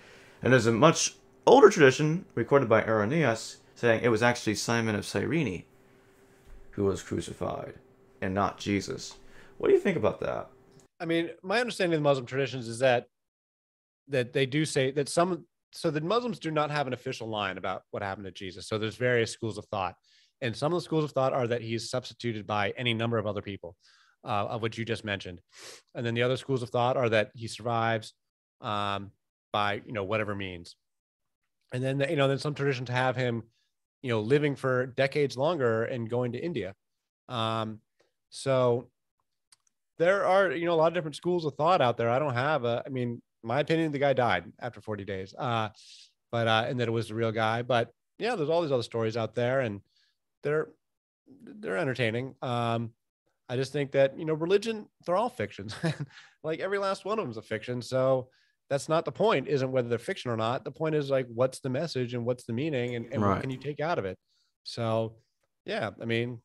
And there's a much older tradition recorded by Irenaeus saying it was actually Simon of Cyrene who was crucified and not Jesus. What do you think about that? I mean, my understanding of the Muslim traditions is that they do say that so the Muslims do not have an official line about what happened to Jesus. So there's various schools of thought. And some of the schools of thought are that he's substituted by any number of other people, of which you just mentioned. And then the other schools of thought are that he survives by, whatever means. And then, then some traditions have him, living for decades longer and going to India. So there are, a lot of different schools of thought out there. I don't have I mean, my opinion, the guy died after 40 days. And that it was the real guy. But yeah, there's all these other stories out there, and they're entertaining. I just think that, religion, they're all fictions. Like every last one of them is a fiction. So that's not the point, isn't whether they're fiction or not. The point is like, what's the message and what's the meaning, and Right. what can you take out of it? So yeah, I mean,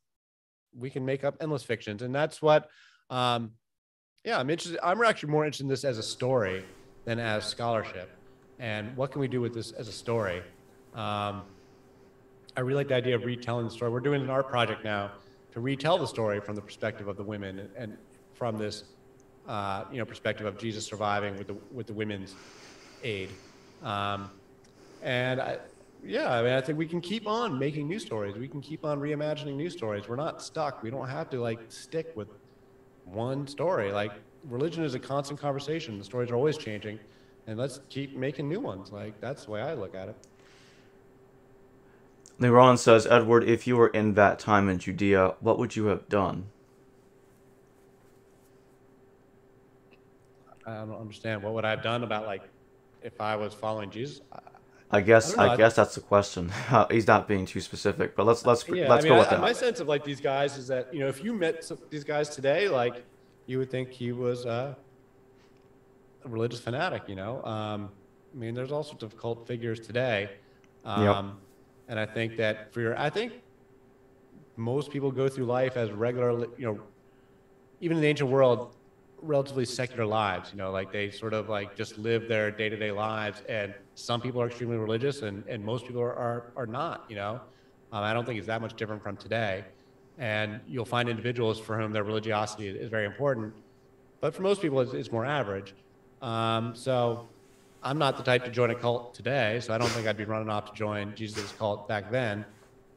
we can make up endless fictions. And that's what, yeah, I'm interested. I'm actually more interested in this as a story than as scholarship. And what can we do with this as a story? I really like the idea of retelling the story. We're doing an art project now to retell the story from the perspective of the women, and from this, perspective of Jesus surviving with the women's aid. Yeah, I mean, I think we can keep on making new stories. We can keep on reimagining new stories. We're not stuck. We don't have to like stick with one story. Like religion is a constant conversation. The stories are always changing, and let's keep making new ones. Like that's the way I look at it. Leron says, Edward, if you were in that time in Judea, what would you have done? I don't understand. What would I have done about like if I was following Jesus? I guess that's the question. He's not being too specific, but let's go with that. My sense of like these guys is that, if you met these guys today, like you would think he was a religious fanatic. I mean, there's all sorts of cult figures today, and I think that I think most people go through life as regular, even in the ancient world, relatively secular lives, like they sort of like just live their day-to-day lives, and some people are extremely religious, and most people are not. I don't think it's that much different from today, and you'll find individuals for whom their religiosity is very important, but for most people it's more average. So I'm not the type to join a cult today, so I don't think I'd be running off to join Jesus' cult back then.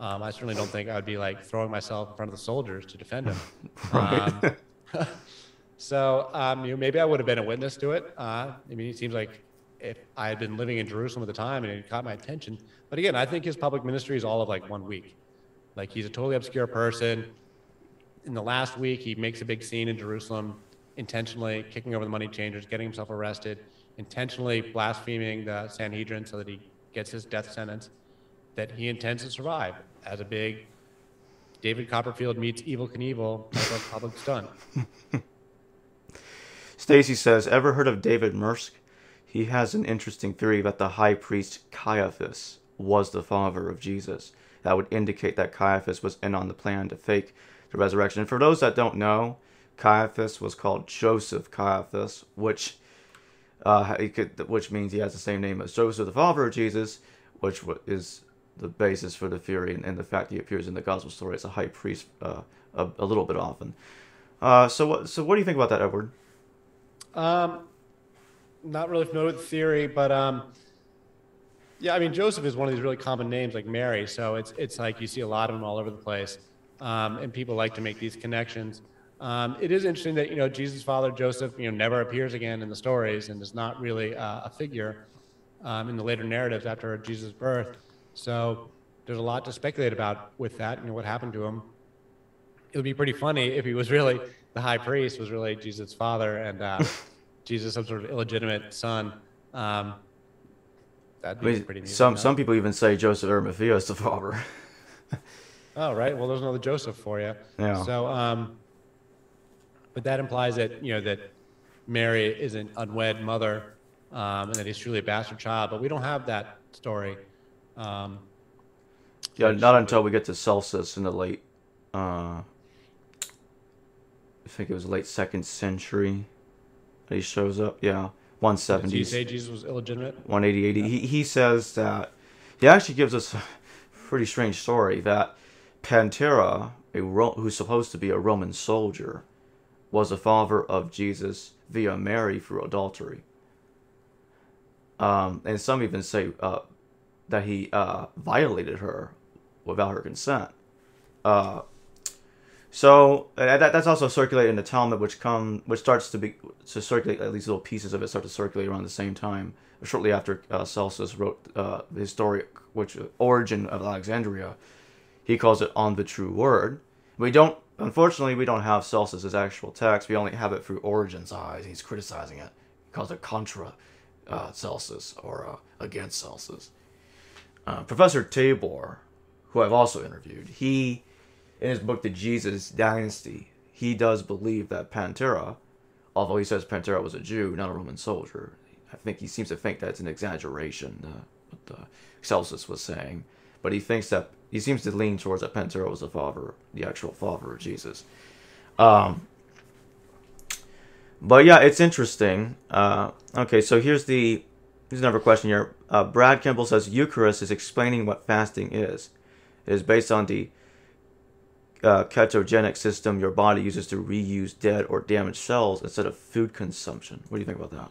I certainly don't think I'd be like throwing myself in front of the soldiers to defend him. So, maybe I would have been a witness to it. I mean, it seems like if I had been living in Jerusalem at the time and it caught my attention. But again, I think his public ministry is all of like 1 week. Like he's a totally obscure person. In the last week, he makes a big scene in Jerusalem, intentionally kicking over the money changers, getting himself arrested, intentionally blaspheming the Sanhedrin so that he gets his death sentence, that he intends to survive as a big David Copperfield meets Evel Knievel type of public stunt. Stacy says, ever heard of David Mursk? He has an interesting theory that the high priest Caiaphas was the father of Jesus. That would indicate that Caiaphas was in on the plan to fake the resurrection. And for those that don't know, Caiaphas was called Joseph Caiaphas, which means he has the same name as Joseph, the father of Jesus, which is the basis for the theory, and the fact he appears in the gospel story as a high priest a little bit often. So what do you think about that, Edward? Not really familiar with the theory, but yeah, I mean, Joseph is one of these really common names like Mary, so it's like you see a lot of them all over the place, and people like to make these connections. It is interesting that Jesus' father Joseph never appears again in the stories and is not really a figure in the later narratives after Jesus' birth. So there's a lot to speculate about with that. What happened to him? It would be pretty funny if he was really the high priest, was really Jesus' father, and Jesus some sort of illegitimate son. That'd be pretty neat. Some people even say Joseph Arimathea is the father. Oh, right. Well, there's another Joseph for you. Yeah. So, but that implies that that Mary is an unwed mother, and that he's truly a bastard child. But we don't have that story. Yeah, not until we get to Celsus in the late, I think it was late 2nd century that he shows up. Yeah, 170s. Did you say Jesus was illegitimate? 180. Yeah. He says that, he actually gives us a pretty strange story that Pantera, who's supposed to be a Roman soldier, was the father of Jesus via Mary through adultery. And some even say that he violated her without her consent. So that's also circulated in the Talmud, which starts to circulate. At least little pieces of it start to circulate around the same time, shortly after Celsus wrote the Origin of Alexandria. He calls it On the True Word. We don't unfortunately, we don't have Celsus's actual text. We only have it through Origen's eyes. He's criticizing it. He calls it contra Celsus or against Celsus. Professor Tabor, who I've also interviewed, he, in his book The Jesus Dynasty, he does believe that Pantera, although he says Pantera was a Jew, not a Roman soldier, I think he seems to think that's an exaggeration, what Celsus was saying. But he thinks that, he seems to lean towards that Pantera was the actual father of Jesus. But yeah, it's interesting. Okay, so here's another question here. Brad Kimball says Eucharist is explaining what fasting is. It is based on the ketogenic system your body uses to reuse dead or damaged cells instead of food consumption. What do you think about that?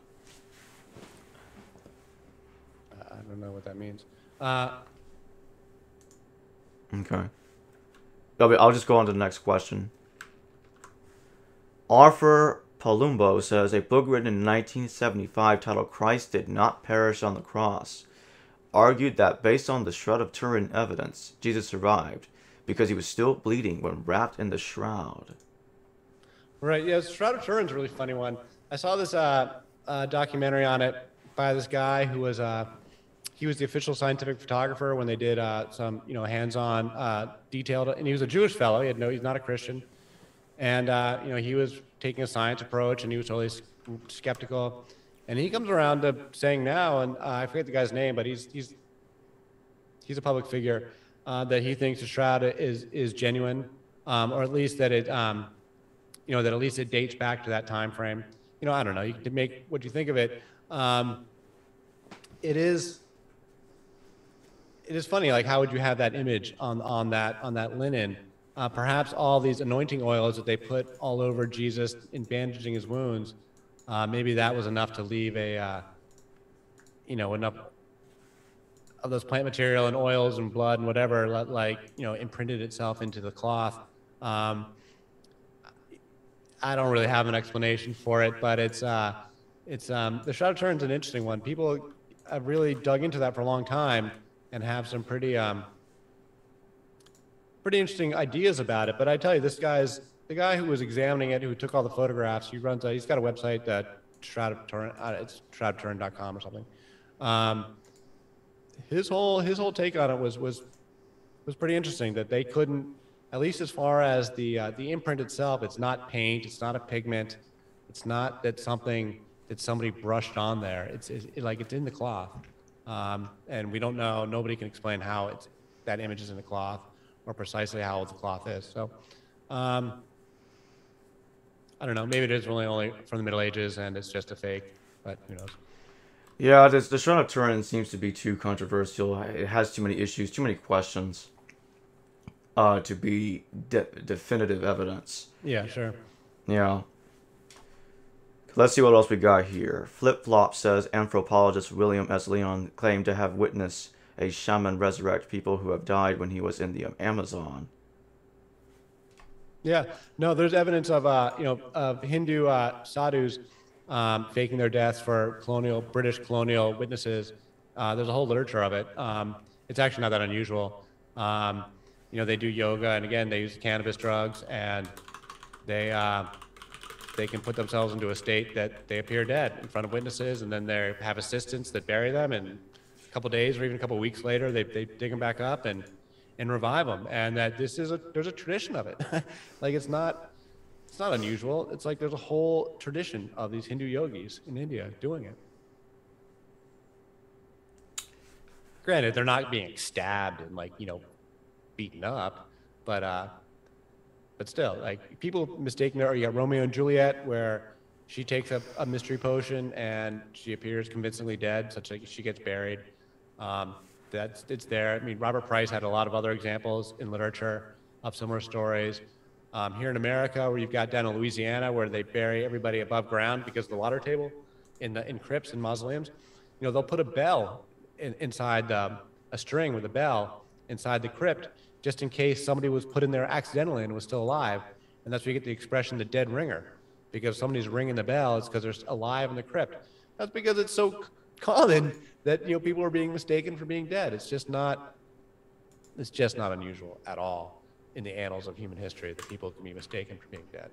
I don't know what that means. Okay. I'll just go on to the next question. Arthur Palumbo says a book written in 1975 titled Christ Did Not Perish on the Cross argued that based on the Shroud of Turin evidence, Jesus survived because he was still bleeding when wrapped in the shroud. Right, yeah, Shroud of Turin's a really funny one. I saw this documentary on it by this guy who was he was the official scientific photographer when they did some hands-on detailed, and he was a Jewish fellow. He's not a Christian, and he was taking a science approach, and he was totally skeptical. And he comes around to saying now, and I forget the guy's name, but he's a public figure, that he thinks the shroud is genuine, or at least that it that at least it dates back to that time frame. I don't know. You can make what you think of it. It is funny. Like, how would you have that image on that linen? Perhaps all these anointing oils that they put all over Jesus in bandaging his wounds, maybe that was enough to leave enough of those plant material and oils and blood and whatever, imprinted itself into the cloth. I don't really have an explanation for it, but it's the Shroud of Turin's an interesting one. People have really dug into that for a long time and have some pretty interesting ideas about it. But I tell you, the guy who was examining it, who took all the photographs. He's got a website that Shroud of Turin, it's shroudofturin.com or something. His whole take on it was pretty interesting. That they couldn't, at least as far as the imprint itself, it's not paint, it's not a pigment, it's not that something that somebody brushed on there. It's in the cloth, and we don't know. Nobody can explain how that image is in the cloth, or precisely how old the cloth is. So, I don't know. Maybe it is really only from the Middle Ages, and it's just a fake. But who knows? Yeah, the Shroud of Turin seems to be too controversial. It has too many issues, too many questions to be definitive evidence. Yeah, sure. Yeah. Let's see what else we got here. Flip Flop says anthropologist William S. Leon claimed to have witnessed a shaman resurrect people who have died when he was in the Amazon. Yeah, no, there's evidence of of Hindu sadhus faking their deaths for British colonial witnesses. There's a whole literature of it. It's actually not that unusual. They do yoga, and again, they use cannabis drugs, and they can put themselves into a state that they appear dead in front of witnesses, and then they have assistants that bury them, and a couple days or even a couple weeks later, they dig them back up and revive them. And that there's a tradition of it. Like, it's not unusual. It's like there's a whole tradition of these Hindu yogis in India doing it. Granted, they're not being stabbed and beaten up, but still, like, people mistaking her. You got Romeo and Juliet, where she takes a mystery potion and she appears convincingly dead, such that she gets buried. It's there. I mean, Robert Price had a lot of other examples in literature of similar stories. Here in America, where you've got down in Louisiana, where they bury everybody above ground because of the water table in crypts and mausoleums, they'll put a bell inside a string with a bell inside the crypt, just in case somebody was put in there accidentally and was still alive. And that's where you get the expression, the dead ringer, because if somebody's ringing the bell, it's because they're alive in the crypt. That's because it's so common that people are being mistaken for being dead. It's just not unusual at all in the annals of human history that people can be mistaken for being dead.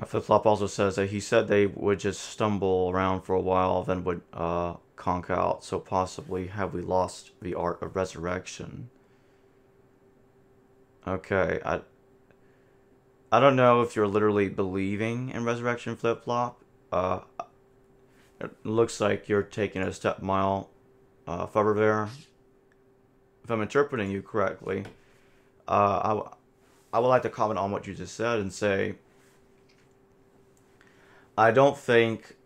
Flip-flop also says that he said they would just stumble around for a while, then would conk out. So possibly have we lost the art of resurrection? Okay, I don't know if you're literally believing in resurrection, Flip-flop. It looks like you're taking a step mile further there. If I'm interpreting you correctly, I would like to comment on what you just said and say, I don't think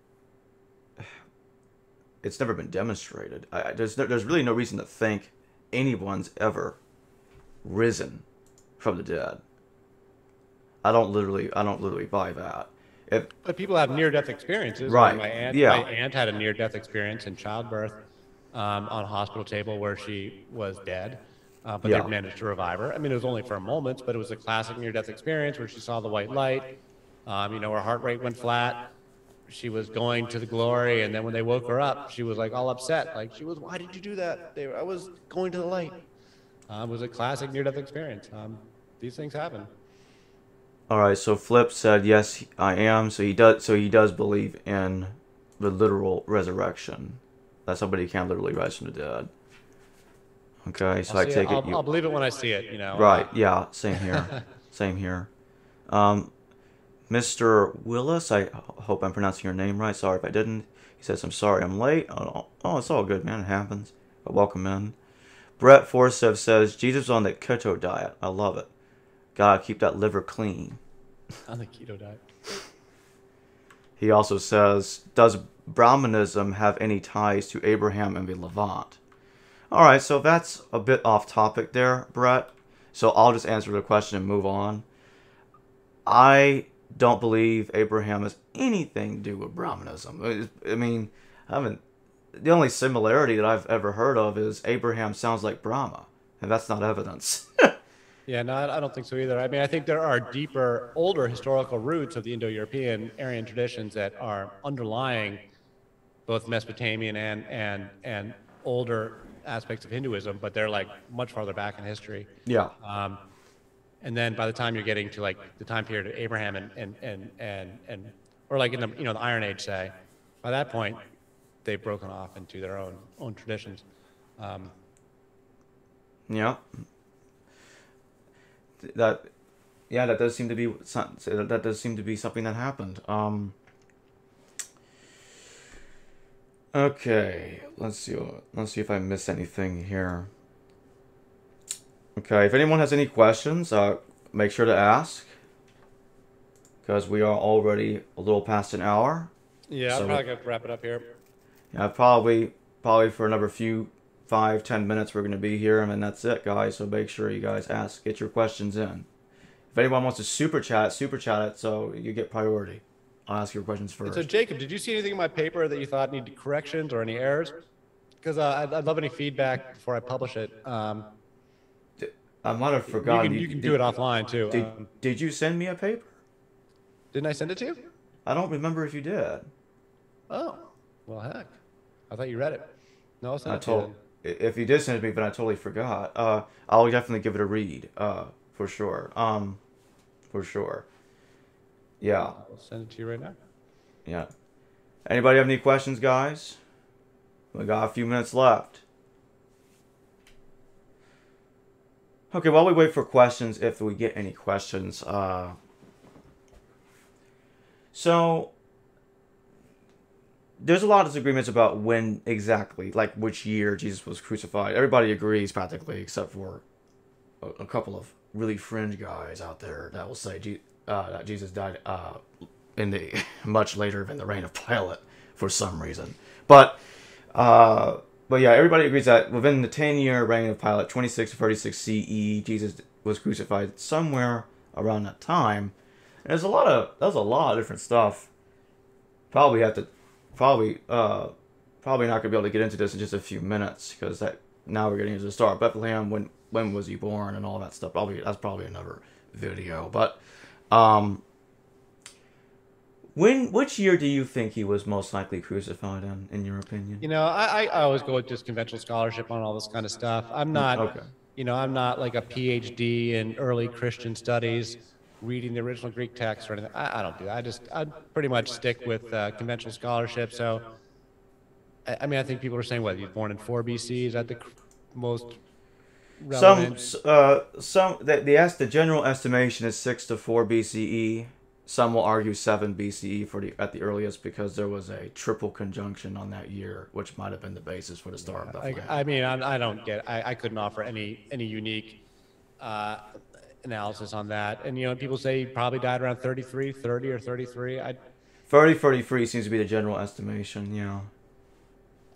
it's never been demonstrated. There's really no reason to think anyone's ever risen from the dead. I don't literally buy that. But people have near-death experiences. Right. My aunt had a near-death experience in childbirth on a hospital table where she was dead, but they managed to revive her. I mean, it was only for moments, but it was a classic near-death experience where she saw the white light. Her heart rate went flat. She was going to the glory, and then when they woke her up, she was like all upset. Like she was, why did you do that? I was going to the light. It was a classic near-death experience. These things happen. All right. So Flip said, yes, I am. So he does believe in the literal resurrection, that somebody can literally rise from the dead. Okay. So I take it. I'll believe it when I see it. Right. Yeah. Same here. Same here. Mr. Willis, I hope I'm pronouncing your name right. Sorry if I didn't. He says, I'm sorry I'm late. Oh, it's all good, man. It happens. But welcome in. Brett Forsev says, Jesus on the keto diet. I love it. Gotta keep that liver clean. On the keto diet. He also says, does Brahmanism have any ties to Abraham and the Levant? All right, so that's a bit off topic there, Brett. So I'll just answer the question and move on. I don't believe Abraham has anything to do with Brahmanism. I mean, the only similarity that I've ever heard of is Abraham sounds like Brahma, and that's not evidence. Yeah, no, I don't think so either. I mean, I think there are deeper, older historical roots of the Indo-European Aryan traditions that are underlying both Mesopotamian and older aspects of Hinduism, but they're like much farther back in history. Yeah. And then by the time you're getting to like the time period of Abraham or like in the the Iron Age, say, by that point they've broken off into their own traditions. Yeah. That does seem to be something that happened. Okay, let's see if I miss anything here. Okay, if anyone has any questions, make sure to ask, because we are already a little past an hour. Yeah, so I'm probably gonna wrap it up here. Yeah, probably for another 5-10 minutes we're going to be here, and then that's it, guys. So make sure you guys get your questions in. If anyone wants to super chat it so you get priority. I'll ask your questions first. So Jacob, did you see anything in my paper that you thought needed corrections or any errors? Because I'd love any feedback before I publish it. I might have forgotten. You can do it offline too. Did you send me a paper? Didn't I send it to you? I don't remember if you did. Oh, well, heck. I thought you read it. No, I'll send it to you. If you did send it to me, but I totally forgot. I'll definitely give it a read. For sure. For sure. Yeah. I'll send it to you right now. Yeah. Anybody have any questions, guys? We got a few minutes left. Okay, while we wait for questions, if we get any questions, so there's a lot of disagreements about when exactly, like which year Jesus was crucified. Everybody agrees practically, except for a couple of really fringe guys out there that will say that Jesus died in the much later than the reign of Pilate for some reason. But yeah, everybody agrees that within the 10-year reign of Pilate, 26 to 36 CE, Jesus was crucified somewhere around that time. And there's a lot of different stuff. Probably not gonna be able to get into this in just a few minutes, because now we're getting into the Star of Bethlehem. When was he born and all that stuff? That's probably another video. But which year do you think he was most likely crucified in your opinion? I always go with just conventional scholarship on all this kind of stuff. I'm not, okay. I'm not like a PhD in early Christian studies, reading the original Greek text or anything. I don't do that. I pretty much stick with conventional scholarship. So, I mean, I think people are saying, what, he's born in 4 BC? Is that the most Some relevant? the general estimation is 6 to 4 BCE. Some will argue 7 BCE at the earliest because there was a triple conjunction on that year, which might have been the basis for the Star of Bethlehem. I mean, I don't get. I couldn't offer any unique uh, analysis on that. And people say he probably died around 33, 30 or 33. 33 seems to be the general estimation. Yeah.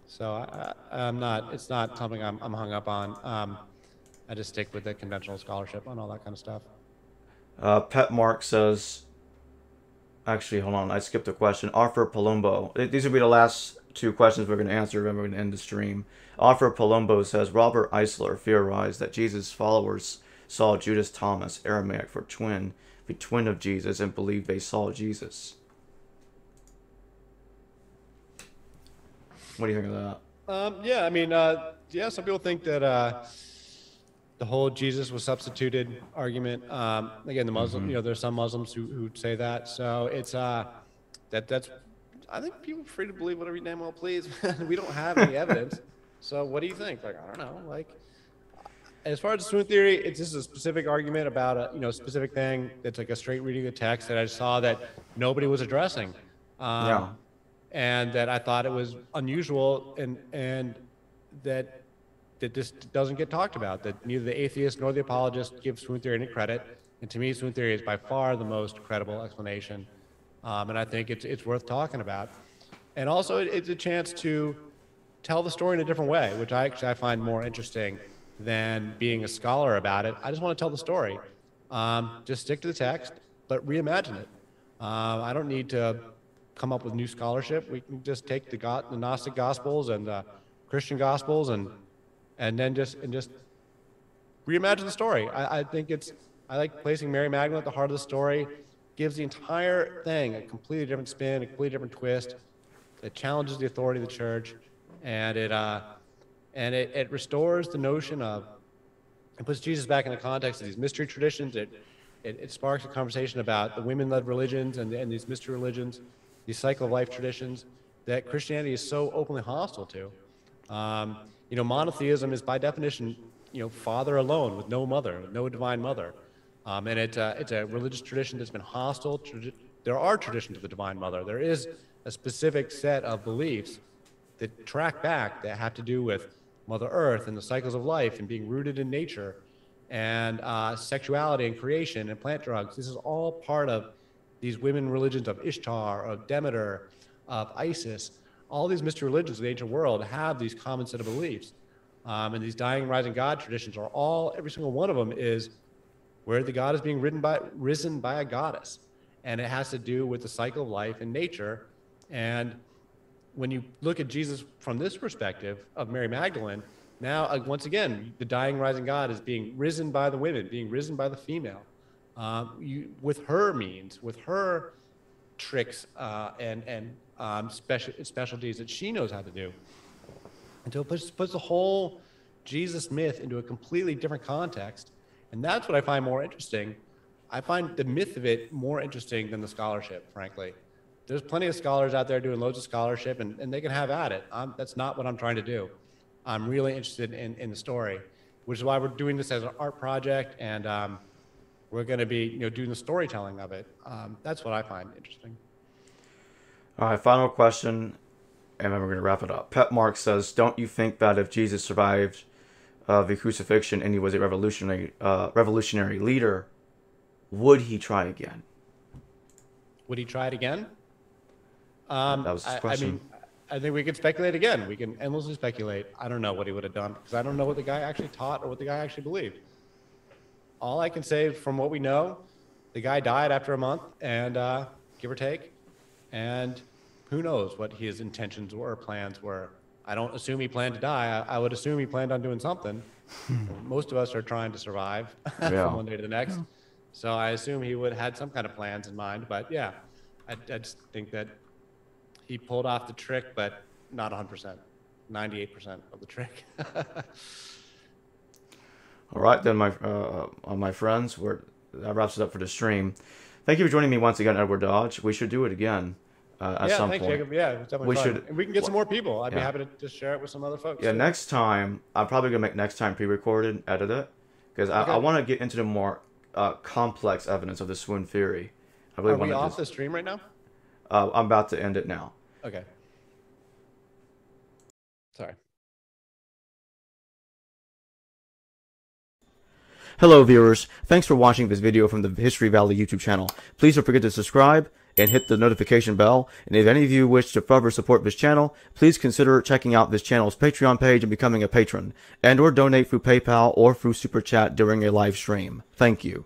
So I'm not. It's not something I'm hung up on. I just stick with the conventional scholarship on all that kind of stuff. Pet Mark says, actually, hold on, I skipped a question. Arthur Palumbo. These will be the last 2 questions we're going to answer, and we're going to end the stream. Arthur Palumbo says, Robert Eisler theorized that Jesus' followers saw Judas Thomas, Aramaic for twin, the twin of Jesus, and believed they saw Jesus. What do you think of that? Yeah, I mean, yeah, some people think that the whole Jesus was substituted argument. Again, the Muslim, there's some Muslims who say that. So it's that's. I think people are free to believe whatever you damn well please. We don't have any evidence. So what do you think? Like, I don't know. Like, as far as the swoon theory, it's just a specific argument about a specific thing that's like a straight reading of the text that I saw that nobody was addressing. Yeah. And that I thought it was unusual and that this doesn't get talked about, that neither the atheist nor the apologist give swoon theory any credit. And to me, swoon theory is by far the most credible explanation. And I think it's worth talking about. And also it's a chance to tell the story in a different way, which I find more interesting than being a scholar about it. I just want to tell the story. Just stick to the text, but reimagine it. I don't need to come up with new scholarship. We can just take the Gnostic Gospels and the Christian Gospels and then just reimagine the story. I think I like placing Mary Magdalene at the heart of the story. Gives the entire thing a completely different spin, a completely different twist. It challenges the authority of the church, and it restores the notion of, it puts Jesus back in the context of these mystery traditions. It sparks a conversation about the women-led religions and these mystery religions, these cycle of life traditions that Christianity is so openly hostile to. Monotheism is by definition, father alone with no mother, no divine mother. And it's a religious tradition that's been hostile. There are traditions of the divine mother. There is a specific set of beliefs that track back that have to do with Mother Earth and the cycles of life and being rooted in nature and sexuality and creation and plant drugs. This is all part of these women religions of Ishtar, of Demeter, of Isis. All these mystery religions of the ancient world have these common set of beliefs. And these dying, rising God traditions are every single one of them is where the God is being risen by a goddess. And it has to do with the cycle of life and nature. And when you look at Jesus from this perspective of Mary Magdalene, now, once again, the dying, rising God is being risen by the women, being risen by the female, with her means, with her tricks and specialties that she knows how to do. And so it puts the whole Jesus myth into a completely different context. And that's what I find more interesting. I find the myth of it more interesting than the scholarship, frankly. There's plenty of scholars out there doing loads of scholarship, and they can have at it. That's not what I'm trying to do. I'm really interested in the story, which is why we're doing this as an art project, and we're going to be doing the storytelling of it. That's what I find interesting. All right, final question, and then we're going to wrap it up. Pet Mark says, don't you think that if Jesus survived the crucifixion and he was a revolutionary leader, would he try again? Would he try it again? That was his question. I think we could speculate again. We can endlessly speculate. I don't know what he would have done because I don't know what the guy actually taught or what the guy actually believed. All I can say from what we know, the guy died after a month, and give or take, and who knows what his intentions or plans were. I don't assume he planned to die. I would assume he planned on doing something. Most of us are trying to survive from one day to the next. So I assume he would have had some kind of plans in mind. But yeah, I just think that he pulled off the trick, but not 100%, 98% of the trick. All right, then, my friends, that wraps it up for the stream. Thank you for joining me once again, Edward Dodge. We should do it again at some thanks, point. Jacob. Yeah, it's definitely fun. And we can get some more people. I'd be happy to just share it with some other folks. Yeah, next time, I'm probably going to make next time pre-recorded, edit it, because I want to get into the more complex evidence of the swoon theory. I really Are we off the stream right now? I'm about to end it now. Okay. Sorry. Hello viewers, thanks for watching this video from the History Valley YouTube channel. Please don't forget to subscribe and hit the notification bell. And if any of you wish to further support this channel, please consider checking out this channel's Patreon page and becoming a patron, and or donate through PayPal or through Super Chat during a live stream. Thank you.